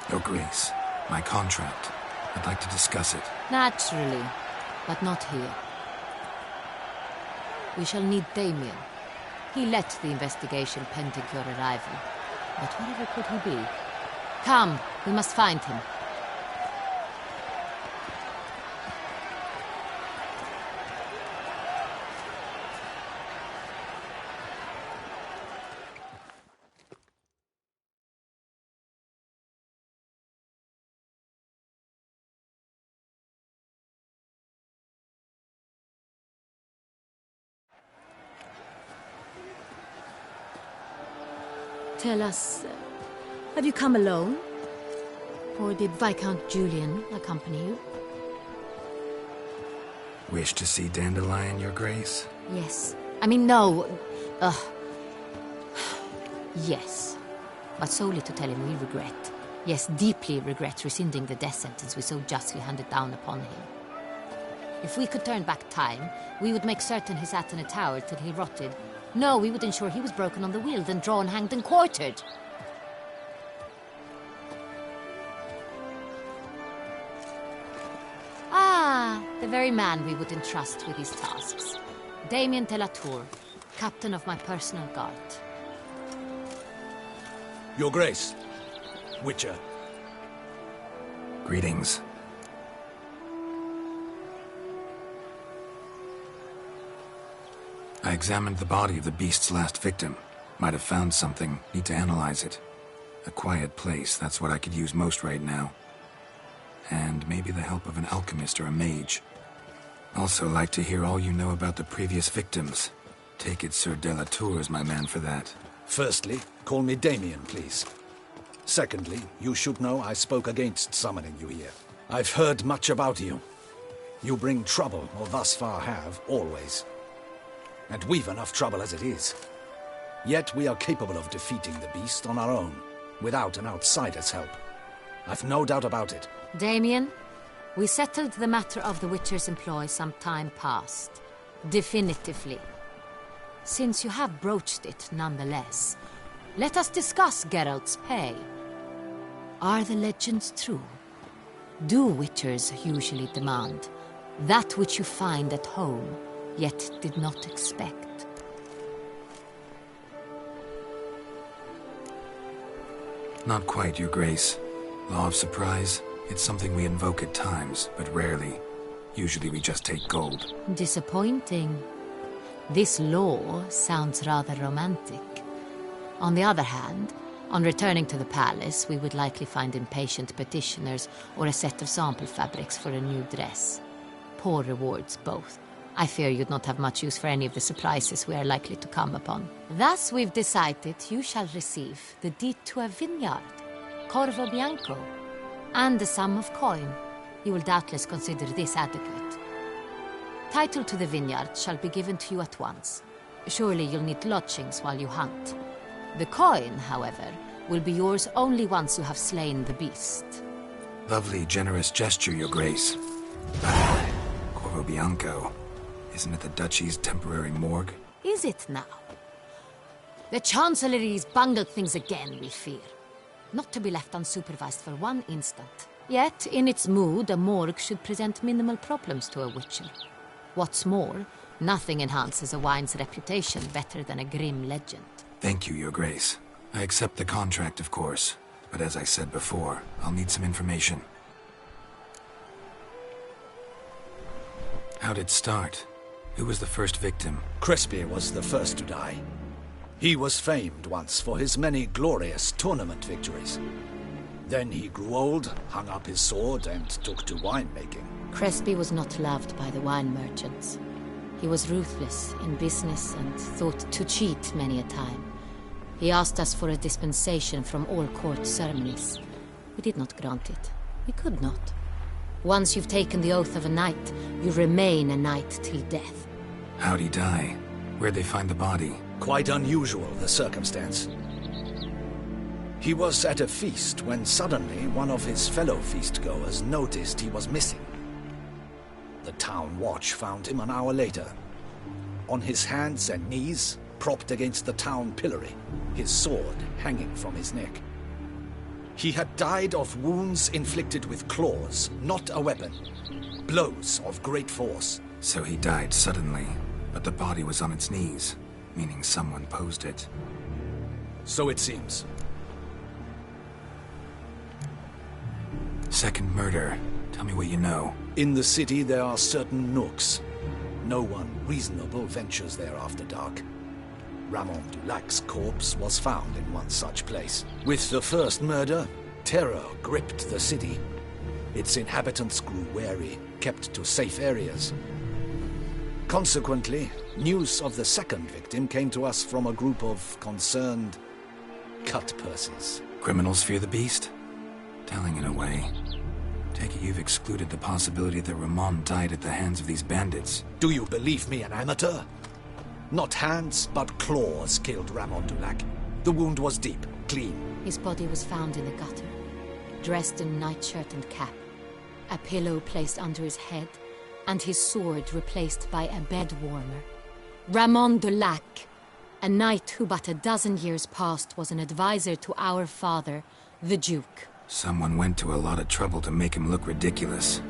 Your Grace, my contract. I'd like to discuss it. Naturally, but not here. We shall need Damien. He led the investigation pending your arrival. But whatever could he be? Come, we must find him. Tell us, have you come alone? Or did Viscount Julian accompany you? Wish to see Dandelion, Your Grace? Yes. I mean, no. Yes. But solely to tell him we regret. Yes, deeply regret rescinding the death sentence we so justly handed down upon him. If we could turn back time, we would make certain he sat in a tower till he rotted. No, we would ensure he was broken on the wheel, then drawn, hanged, and quartered. Ah, the very man we would entrust with these tasks. Damien de la Tour, captain of my personal guard. Your Grace, Witcher. Greetings. I examined the body of the beast's last victim. Might have found something. Need to analyze it. A quiet place, that's what I could use most right now. And maybe the help of an alchemist or a mage. Also like to hear all you know about the previous victims. Take it Sir de la Tour is my man for that. Firstly, call me Damien, please. Secondly, you should know I spoke against summoning you here. I've heard much about you. You bring trouble, or thus far have, always. And we've enough trouble as it is. Yet we are capable of defeating the beast on our own, without an outsider's help. I've no doubt about it. Damien, we settled the matter of the Witcher's employ some time past. Definitively. Since you have broached it nonetheless, let us discuss Geralt's pay. Are the legends true? Do Witchers usually demand that which you find at home, yet did not expect? Not quite, Your Grace. Law of surprise, it's something we invoke at times, but rarely. Usually we just take gold. Disappointing. This law sounds rather romantic. On the other hand, on returning to the palace, we would likely find impatient petitioners or a set of sample fabrics for a new dress. Poor rewards, both. I fear you'd not have much use for any of the surprises we are likely to come upon. Thus, we've decided you shall receive the deed to a vineyard, Corvo Bianco, and the sum of coin. You will doubtless consider this adequate. Title to the vineyard shall be given to you at once. Surely you'll need lodgings while you hunt. The coin, however, will be yours only once you have slain the beast. Lovely, generous gesture, Your Grace. Corvo Bianco. Isn't it the Duchy's temporary morgue? Is it now? The Chancellery's bungled things again, we fear. Not to be left unsupervised for one instant. Yet, in its mood, a morgue should present minimal problems to a witcher. What's more, nothing enhances a wine's reputation better than a grim legend. Thank you, Your Grace. I accept the contract, of course. But as I said before, I'll need some information. How'd it start? Who was the first victim? Crespi was the first to die. He was famed once for his many glorious tournament victories. Then he grew old, hung up his sword, and took to winemaking. Crespi was not loved by the wine merchants. He was ruthless in business and thought to cheat many a time. He asked us for a dispensation from all court ceremonies. We did not grant it. We could not. Once you've taken the oath of a knight, you remain a knight till death. How'd he die? Where'd they find the body? Quite unusual, the circumstance. He was at a feast when suddenly one of his fellow feastgoers noticed he was missing. The town watch found him an hour later. On his hands and knees, propped against the town pillory, his sword hanging from his neck. He had died of wounds inflicted with claws, not a weapon. Blows of great force. So he died suddenly, but the body was on its knees, meaning someone posed it. So it seems. Second murder. Tell me what you know. In the city there are certain nooks. No one reasonable ventures there after dark. Ramon Dulac's corpse was found in one such place. With the first murder, terror gripped the city. Its inhabitants grew wary, kept to safe areas. Consequently, news of the second victim came to us from a group of concerned cut-purses. Criminals fear the beast? Telling in a way. Take it you've excluded the possibility that Ramon died at the hands of these bandits. Do you believe me an amateur? Not hands, but claws killed Ramon Dulac. The wound was deep, clean. His body was found in the gutter, dressed in nightshirt and cap, a pillow placed under his head, and his sword replaced by a bed warmer. Ramon Dulac, a knight who but a dozen years past was an advisor to our father, the Duke. Someone went to a lot of trouble to make him look ridiculous.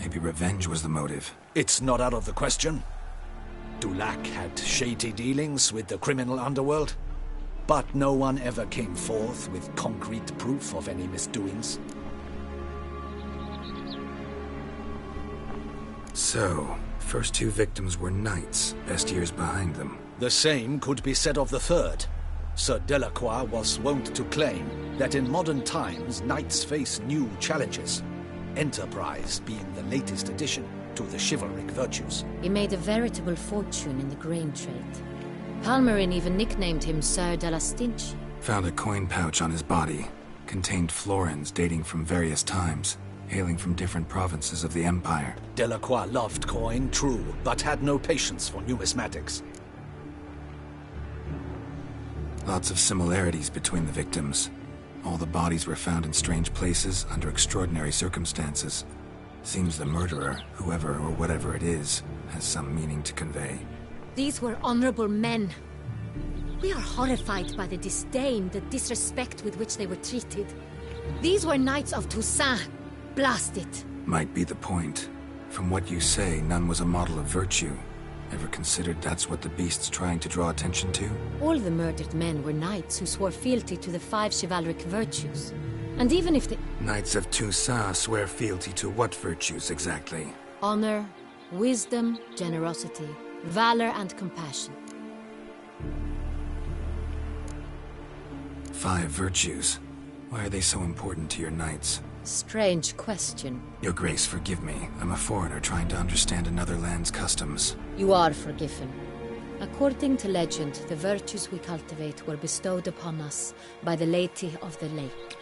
Maybe revenge was the motive. It's not out of the question. Dulac had shady dealings with the criminal underworld, but no one ever came forth with concrete proof of any misdoings. So, first two victims were knights, best years behind them. The same could be said of the third. Sir Delacroix was wont to claim that in modern times knights face new challenges, enterprise being the latest addition to the chivalric virtues. He made a veritable fortune in the grain trade. Palmerin even nicknamed him Sir de la Stinch. Found a coin pouch on his body. Contained florins dating from various times, hailing from different provinces of the Empire. Delacroix loved coin, true, but had no patience for numismatics. Lots of similarities between the victims. All the bodies were found in strange places under extraordinary circumstances. Seems the murderer, whoever or whatever it is, has some meaning to convey. These were honorable men. We are horrified by the disdain, the disrespect with which they were treated. These were knights of Toussaint. Blast it. Might be the point. From what you say, none was a model of virtue. Ever considered that's what the beast's trying to draw attention to? All the murdered men were knights who swore fealty to the 5 chivalric virtues. And even if the... Knights of Toussaint swear fealty to what virtues exactly? Honor, wisdom, generosity, valor, and compassion. 5 virtues. Why are they so important to your knights? Strange question. Your Grace, forgive me. I'm a foreigner trying to understand another land's customs. You are forgiven. According to legend, the virtues we cultivate were bestowed upon us by the Lady of the Lake.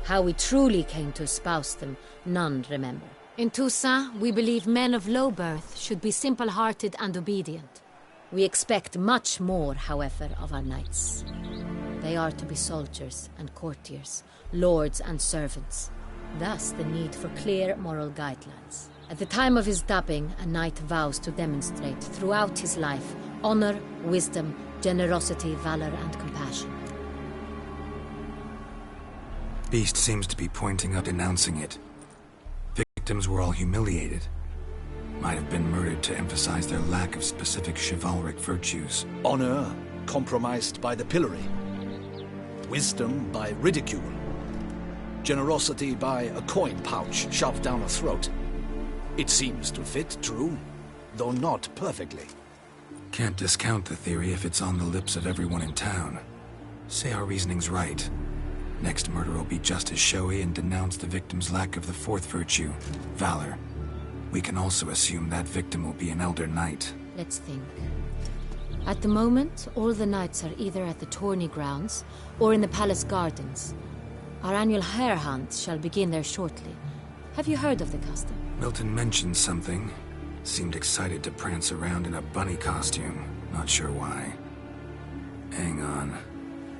How we truly came to espouse them, none remember. In Toussaint, we believe men of low birth should be simple-hearted and obedient. We expect much more, however, of our knights. They are to be soldiers and courtiers, lords and servants. Thus, the need for clear moral guidelines. At the time of his dubbing, a knight vows to demonstrate throughout his life honor, wisdom, generosity, valor, and compassion. Beast seems to be pointing out, denouncing it. Victims were all humiliated. Might have been murdered to emphasize their lack of specific chivalric virtues. Honor compromised by the pillory. Wisdom by ridicule. Generosity by a coin pouch shoved down a throat. It seems to fit, true, though not perfectly. Can't discount the theory if it's on the lips of everyone in town. Say our reasoning's right. Next murder will be just as showy and denounce the victim's lack of the 4th virtue, valor. We can also assume that victim will be an elder knight. Let's think. At the moment, all the knights are either at the tourney grounds or in the palace gardens. Our annual hare hunt shall begin there shortly. Have you heard of the custom? Milton mentioned something. Seemed excited to prance around in a bunny costume. Not sure why. Hang on.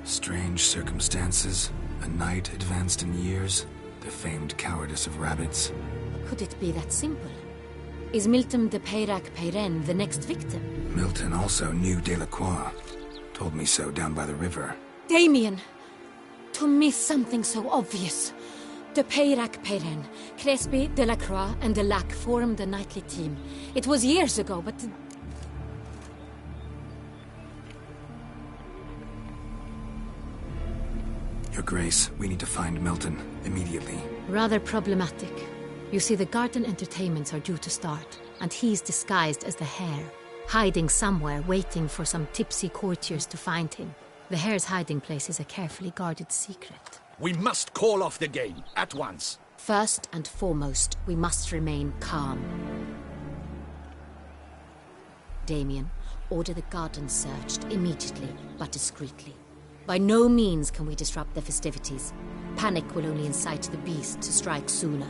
Strange circumstances. A knight advanced in years. The famed cowardice of rabbits. Could it be that simple? Is Milton de Peyrac-Peyren the next victim? Milton also knew Delacroix. Told me so down by the river. Damien! To miss something so obvious. De Peyrac-Peyren, Crespi, Delacroix, and Delac formed a knightly team. It was years ago, but... Your Grace, we need to find Milton, immediately. Rather problematic. You see, the garden entertainments are due to start, and he's disguised as the hare, hiding somewhere, waiting for some tipsy courtiers to find him. The hare's hiding place is a carefully guarded secret. We must call off the game, at once. First and foremost, we must remain calm. Damien, order the garden searched immediately, but discreetly. By no means can we disrupt the festivities. Panic will only incite the beast to strike sooner.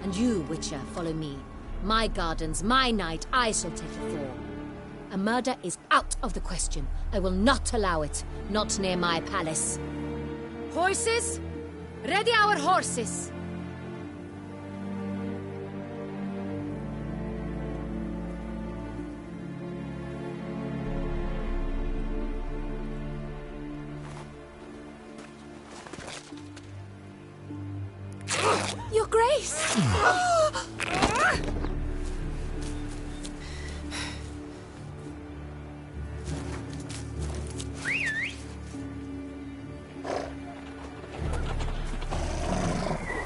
And you, Witcher, follow me. My gardens, my night, I shall take the fall. A murder is out of the question. I will not allow it. Not near my palace. Horses! Ready our horses! Your Grace!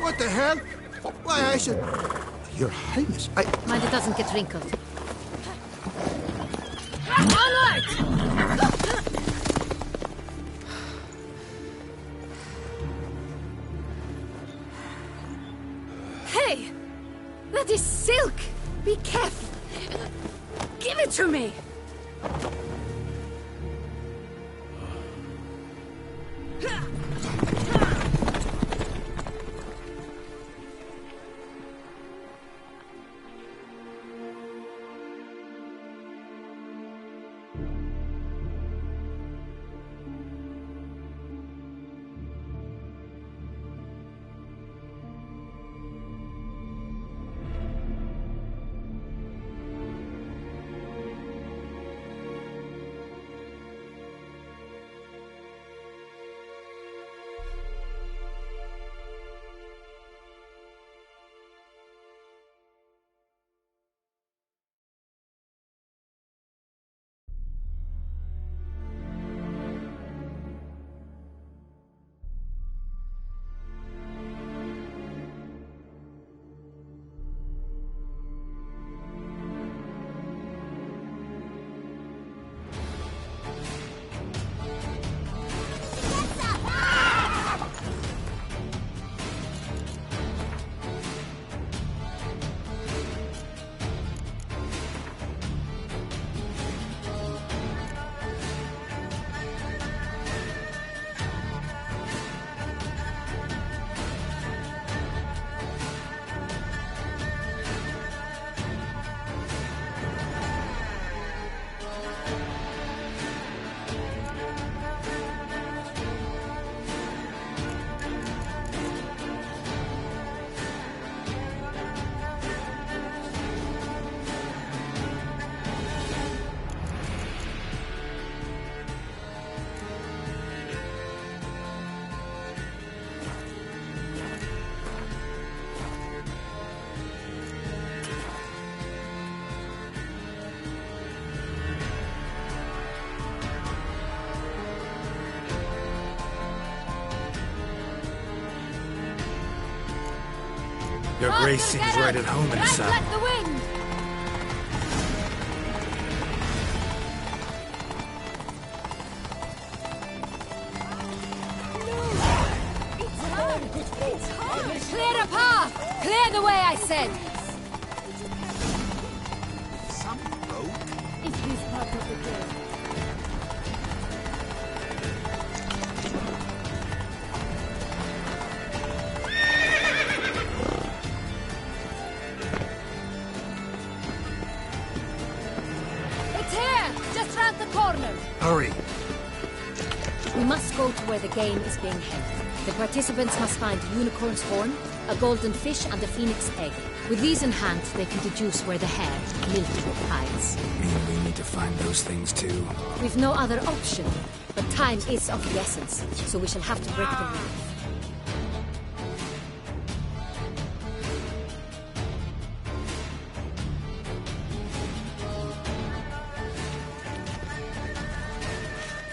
What the hell? Why, I should... Your Highness, Mind it doesn't get wrinkled. Onward! Hey! That is silk! Be careful! Give it to me! Your Grace seems right at home in the saddle. Let the wind! Clear a path! Clear the way, I said! Some road? It is part of the game. It's here! Just round the corner! Hurry! We must go to where the game is being held. The participants must find a unicorn's horn, a golden fish, and a phoenix egg. With these in hand, they can deduce where the hare, Milton, hides. Mean we need to find those things too? We've no other option, but time is of the essence, so we shall have to break the rule.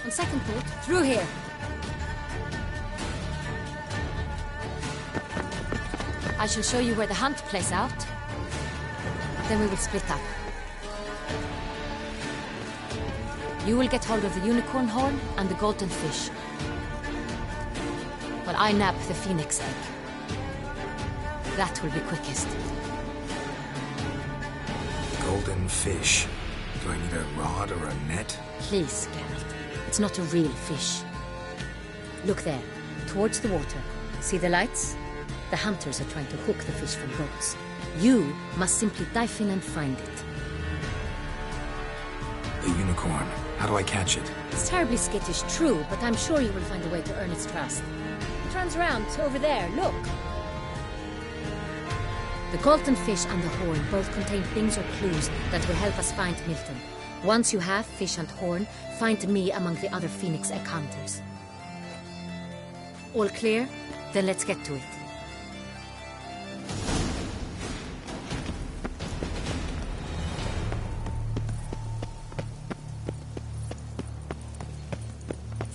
On second thought, through here. I shall show you where the hunt plays out. Then we will split up. You will get hold of the unicorn horn and the golden fish, while I nab the phoenix egg. That will be quickest. Golden fish. Do I need a rod or a net? Please, Geralt. It's not a real fish. Look there, towards the water. See the lights? The hunters are trying to hook the fish from boats. You must simply dive in and find it. The unicorn. How do I catch it? It's terribly skittish, true, but I'm sure you will find a way to earn its trust. It turns around, over there, look. The golden fish and the horn both contain things or clues that will help us find Milton. Once you have fish and horn, find me among the other phoenix egg hunters. All clear? Then let's get to it.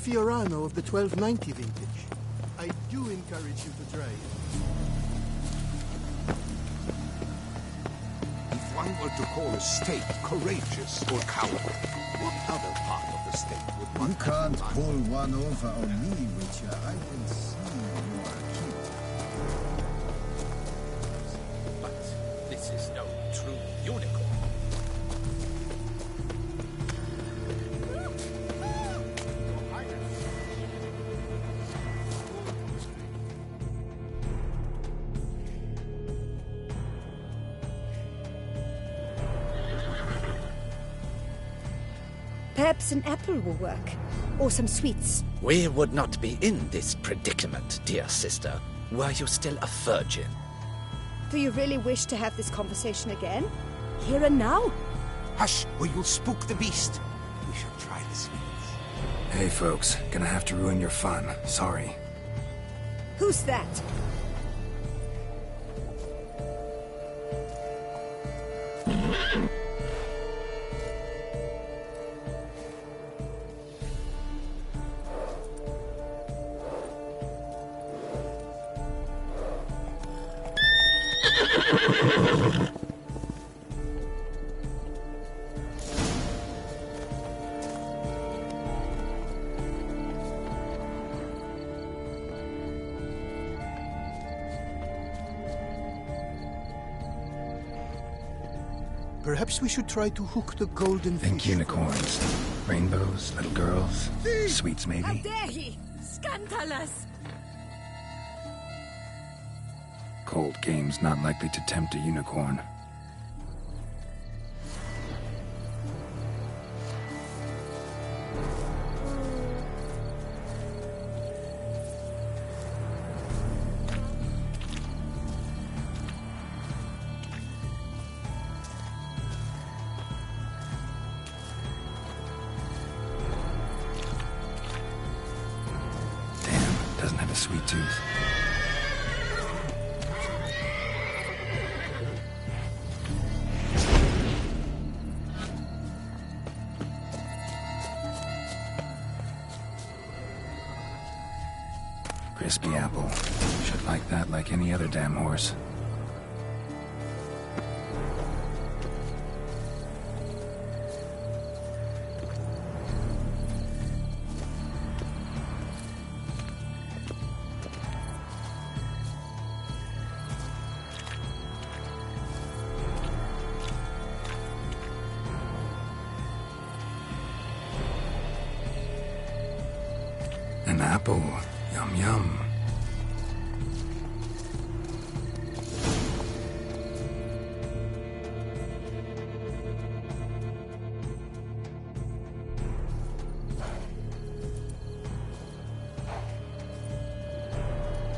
Fiorano of the 1290 vintage. I do encourage you to try it. If one were to call a state courageous or coward, what other part of the state would one... You can't pull one over on me, Witcher. I will see you are killed. But this is no true unicorn. Perhaps an apple will work. Or some sweets. We would not be in this predicament, dear sister, were you still a virgin. Do you really wish to have this conversation again? Here and now? Hush, or you'll spook the beast. We shall try the sweets. Hey, folks. Gonna have to ruin your fun. Sorry. Who's that? Perhaps we should try to hook the golden fish. Think unicorns. Rainbows, little girls. Sweets, maybe. How dare he! Scandalous! Cold game's not likely to tempt a unicorn. Doesn't have a sweet tooth. Crispy apple. Should like that like any other damn horse. apple. Yum yum.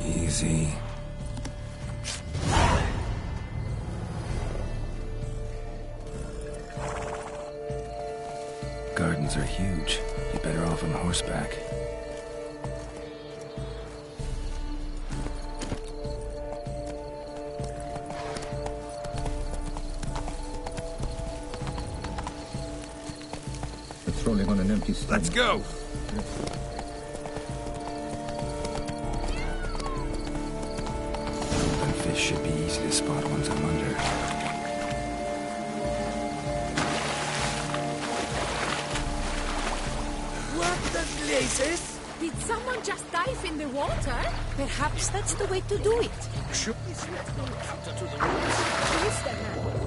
Easy. Gardens are huge. You're better off on horseback. Patrolling on an empty stomach. Let's go! Golden fish should be easy to spot once I'm under. What the blazes? Did someone just dive in the water? Perhaps that's the way to do it. Should this not go counter to the rules? Please, then, man.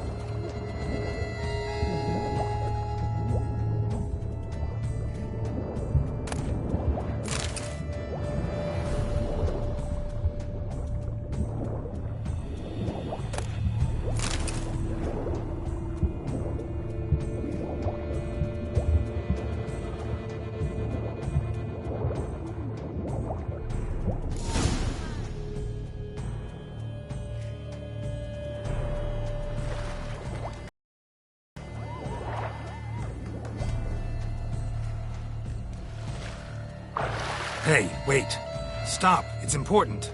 Hey, wait. Stop. It's important.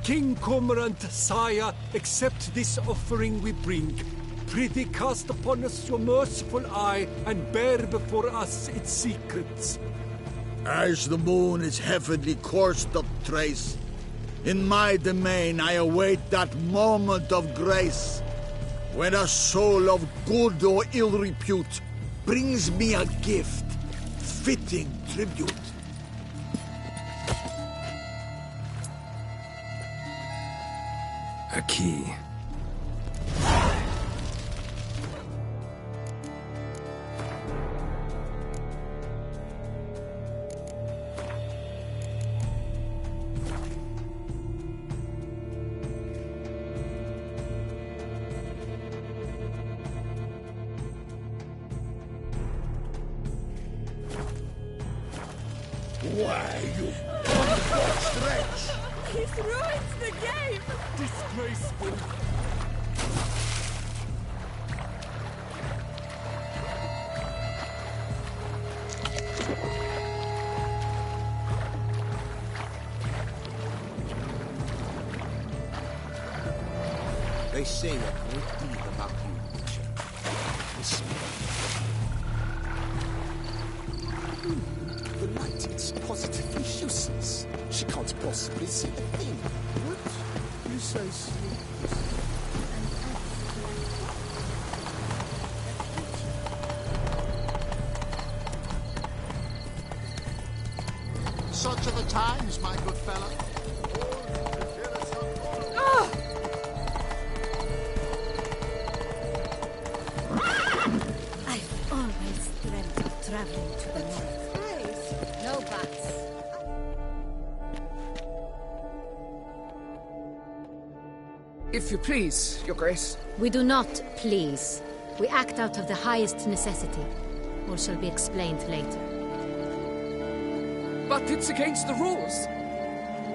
King Cormorant, sire, accept this offering we bring. Prithee cast upon us your merciful eye, and bear before us its secrets. As the moon is heavenly coursed up trace, in my domain I await that moment of grace, when a soul of good or ill repute brings me a gift, fitting tribute. A key. Why, you stretch! He's ruined the game! Disgraceful! They say a great deal about you, Witcher. Listen. The light is positively useless. She can't possibly see a thing. What? You say so? Such are the times, my good fellow. I've always dreamt of traveling to the north. No buts. If you please, Your Grace. We do not please. We act out of the highest necessity. All shall be explained later. But it's against the rules.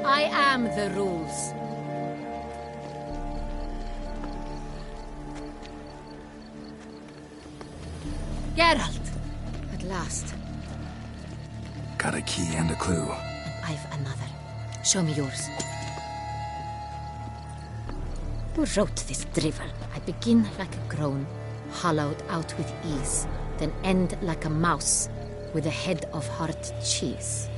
I am the rules. Geralt! At last. Got a key and a clue. I've another. Show me yours. Who wrote this drivel? I begin like a groan, hollowed out with ease, then end like a mouse, with a head of hard cheese.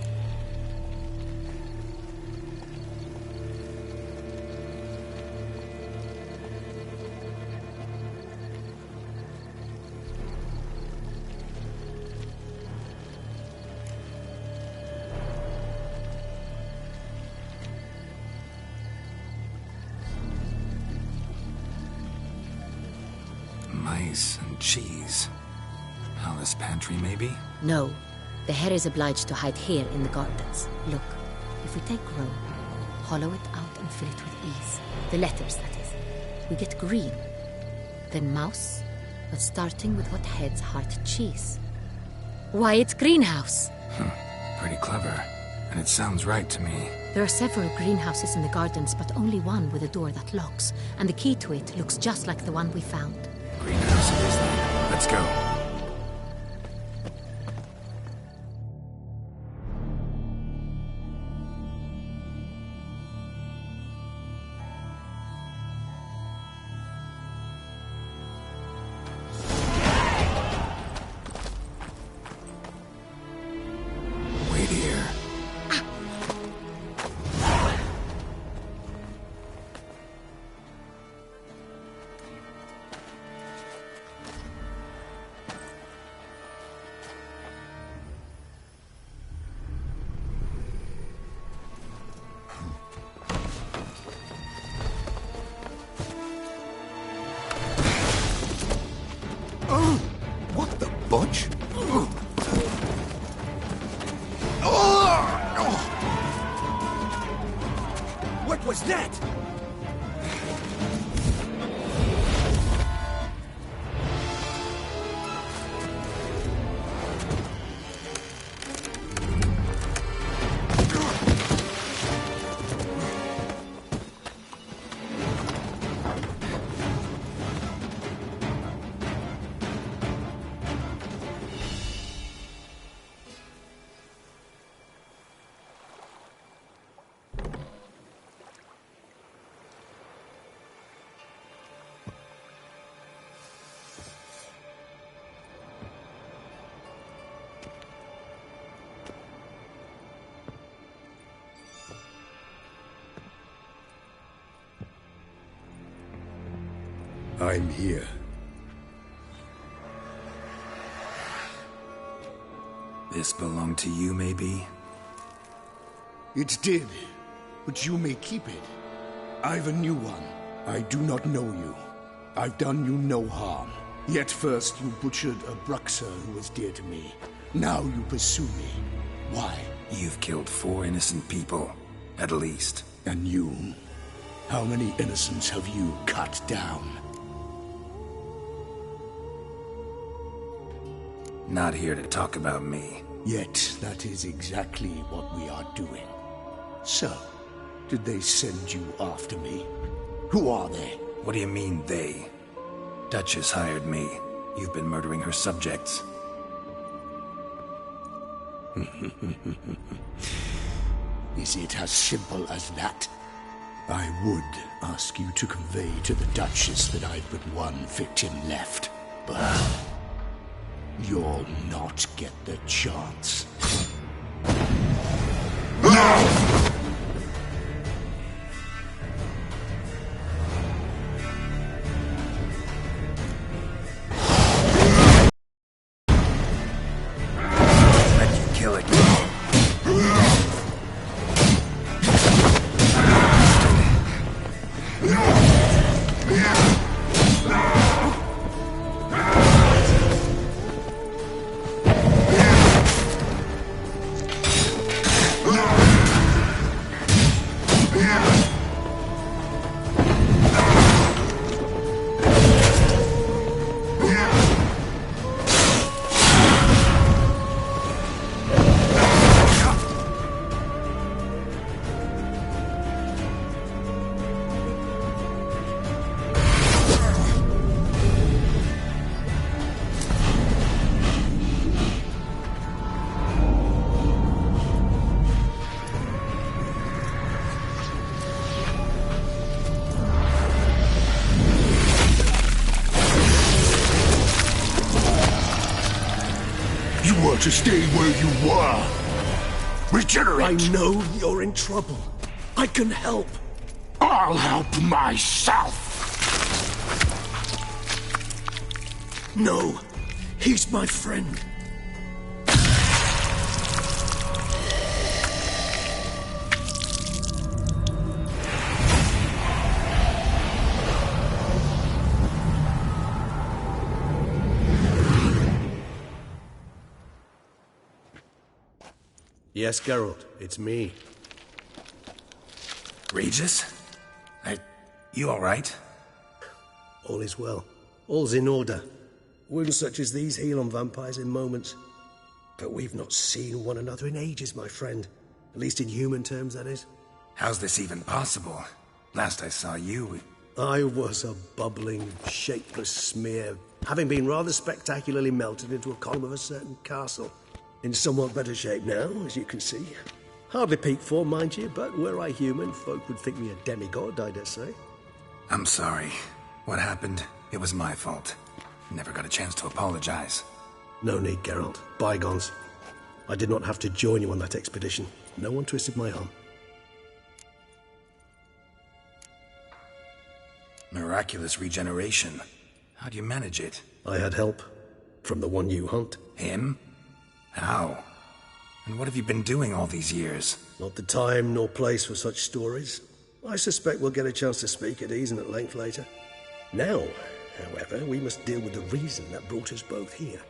Ice and cheese. Palace pantry, maybe? No. The hare is obliged to hide here in the gardens. Look, if we take Rome, hollow it out and fill it with ease. The letters, that is. We get green. Then mouse, but starting with what heads heart cheese. Why, it's greenhouse. Pretty clever. And it sounds right to me. There are several greenhouses in the gardens, but only one with a door that locks. And the key to it looks just like the one we found. Greenhouse it is then. Let's go. Butch? What was that? I'm here. This belonged to you, maybe? It did, but you may keep it. I've a new one. I do not know you. I've done you no harm. Yet first you butchered a Bruxer who was dear to me. Now you pursue me. Why? You've killed 4 innocent people, at least. And you? How many innocents have you cut down? Not here to talk about me. Yet that is exactly what we are doing. So, did they send you after me? Who are they? What do you mean, they? Duchess hired me. You've been murdering her subjects. Is it as simple as that? I would ask you to convey to the Duchess that I've but one victim left, but you'll not get the chance. To stay where you were. Regenerate! I know you're in trouble. I can help. I'll help myself! No, he's my friend. Yes, Geralt, it's me. Regis? You all right? All is well. All's in order. Wounds such as these heal on vampires in moments. But we've not seen one another in ages, my friend. At least in human terms, that is. How's this even possible? Last I saw you... I was a bubbling, shapeless smear, having been rather spectacularly melted into a column of a certain castle. In somewhat better shape now, as you can see. Hardly peak form, mind you, but were I human, folk would think me a demigod, I dare say. I'm sorry. What happened, it was my fault. Never got a chance to apologize. No need, Geralt. Bygones. I did not have to join you on that expedition. No one twisted my arm. Miraculous regeneration. How do you manage it? I had help. From the one you hunt. Him? How? And what have you been doing all these years? Not the time nor place for such stories. I suspect we'll get a chance to speak at ease and at length later. Now, however, we must deal with the reason that brought us both here.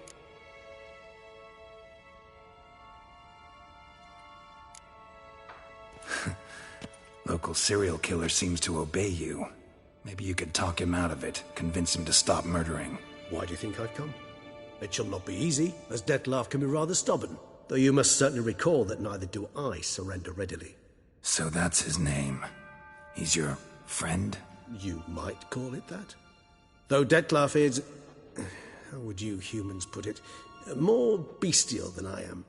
Local serial killer seems to obey you. Maybe you could talk him out of it, convince him to stop murdering. Why do you think I've come? It shall not be easy, as Dettlaff can be rather stubborn. Though you must certainly recall that neither do I surrender readily. So that's his name. He's your friend? You might call it that. Though Dettlaff is... how would you humans put it? More bestial than I am.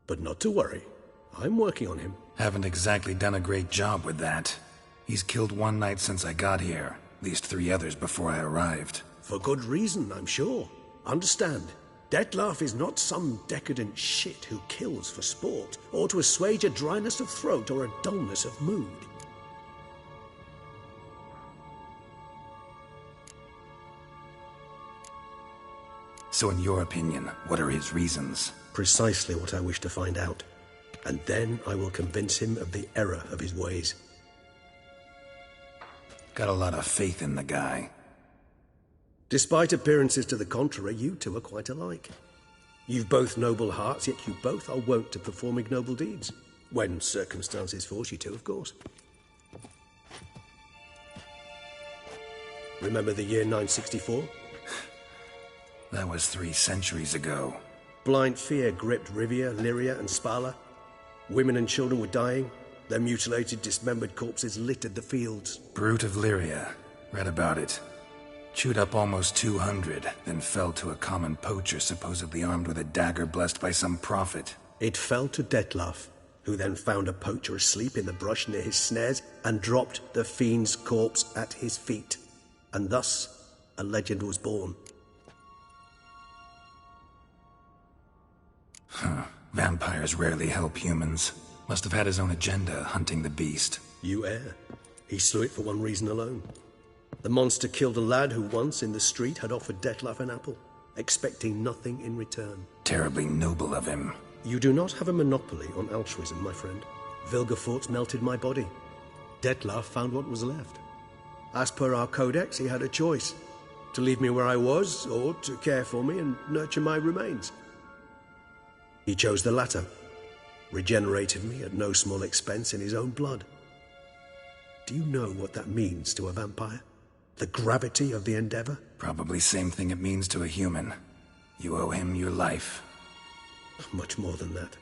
But not to worry. I'm working on him. Haven't exactly done a great job with that. He's killed one knight since I got here. At least 3 others before I arrived. For good reason, I'm sure. Understand, Dettlaff is not some decadent shit who kills for sport, or to assuage a dryness of throat or a dullness of mood. So in your opinion, what are his reasons? Precisely what I wish to find out. And then I will convince him of the error of his ways. Got a lot of faith in the guy. Despite appearances to the contrary, you two are quite alike. You've both noble hearts, yet you both are wont to perform ignoble deeds. When circumstances force you to, of course. Remember the year 964? That was 3 centuries ago. Blind fear gripped Rivia, Lyria, and Spala. Women and children were dying. Their mutilated, dismembered corpses littered the fields. Brute of Lyria. Read about it. Chewed up almost 200, then fell to a common poacher supposedly armed with a dagger blessed by some prophet. It fell to Dettlaff, who then found a poacher asleep in the brush near his snares and dropped the fiend's corpse at his feet. And thus, a legend was born. Huh. Vampires rarely help humans. Must have had his own agenda, hunting the beast. You err. He slew it for one reason alone. The monster killed a lad who once, in the street, had offered Dettlaff an apple, expecting nothing in return. Terribly noble of him. You do not have a monopoly on altruism, my friend. Vilgefortz melted my body. Dettlaff found what was left. As per our codex, he had a choice. To leave me where I was, or to care for me and nurture my remains. He chose the latter. Regenerated me at no small expense in his own blood. Do you know what that means to a vampire? The gravity of the endeavor? Probably same thing it means to a human. You owe him your life. Much more than that.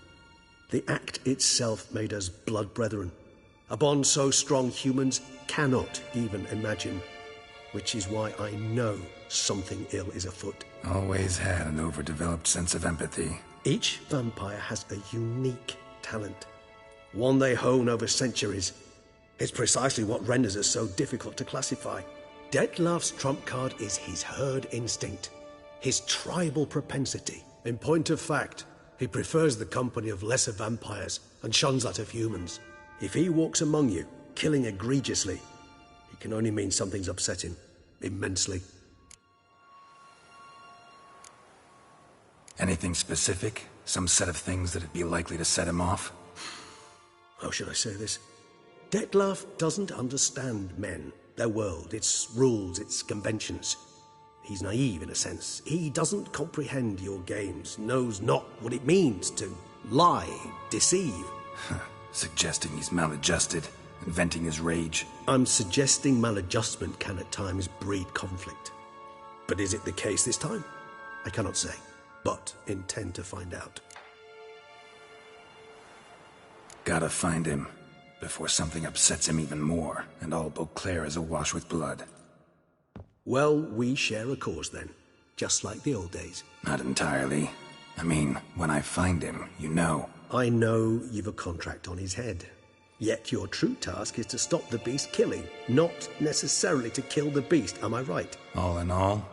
The act itself made us blood brethren. A bond so strong humans cannot even imagine. Which is why I know something ill is afoot. Always had an overdeveloped sense of empathy. Each vampire has a unique talent. One they hone over centuries. It's precisely what renders us so difficult to classify. Dettlaff's trump card is his herd instinct. His tribal propensity. In point of fact, he prefers the company of lesser vampires and shuns that of humans. If he walks among you, killing egregiously, it can only mean something's upset him. Immensely. Anything specific? Some set of things that'd be likely to set him off? How should I say this? Dettlaff doesn't understand men, their world, its rules, its conventions. He's naive in a sense. He doesn't comprehend your games, knows not what it means to lie, deceive. Suggesting he's maladjusted, and venting his rage. I'm suggesting maladjustment can at times breed conflict. But is it the case this time? I cannot say, but intend to find out. Gotta find him, before something upsets him even more, and all Beauclair is awash with blood. Well, we share a cause then, just like the old days. Not entirely. I mean, when I find him, you know. I know you've a contract on his head. Yet your true task is to stop the beast killing, not necessarily to kill the beast, am I right? All in all,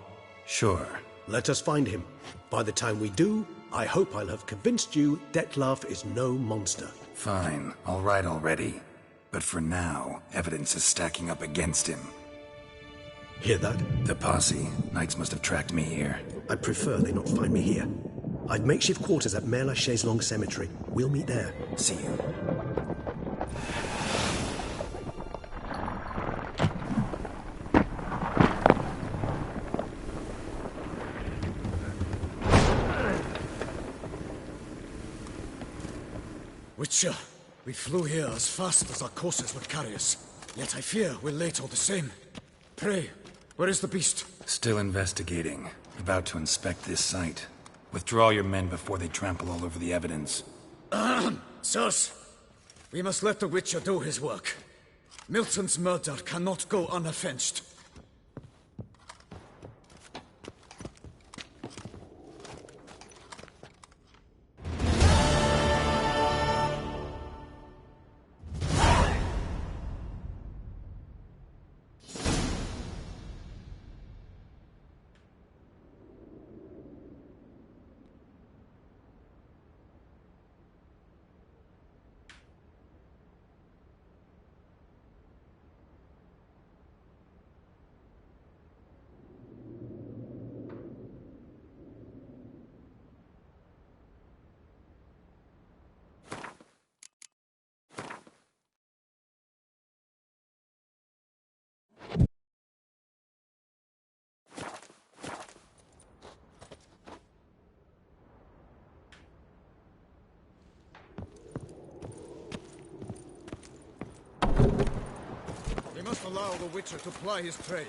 sure. Let us find him. By the time we do, I hope I'll have convinced you Dettlaff is no monster. Fine, all right already. But for now, evidence is stacking up against him. Hear that? The posse. Knights must have tracked me here. I'd prefer they not find me here. I've makeshift quarters at Mère Lachaise Long Cemetery. We'll meet there. See you. Witcher, we flew here as fast as our courses would carry us. Yet I fear we're late all the same. Pray, where is the beast? Still investigating. About to inspect this site. Withdraw your men before they trample all over the evidence. Sirs, we must let the Witcher do his work. Milton's murder cannot go unavenged. We must allow the Witcher to ply his trade.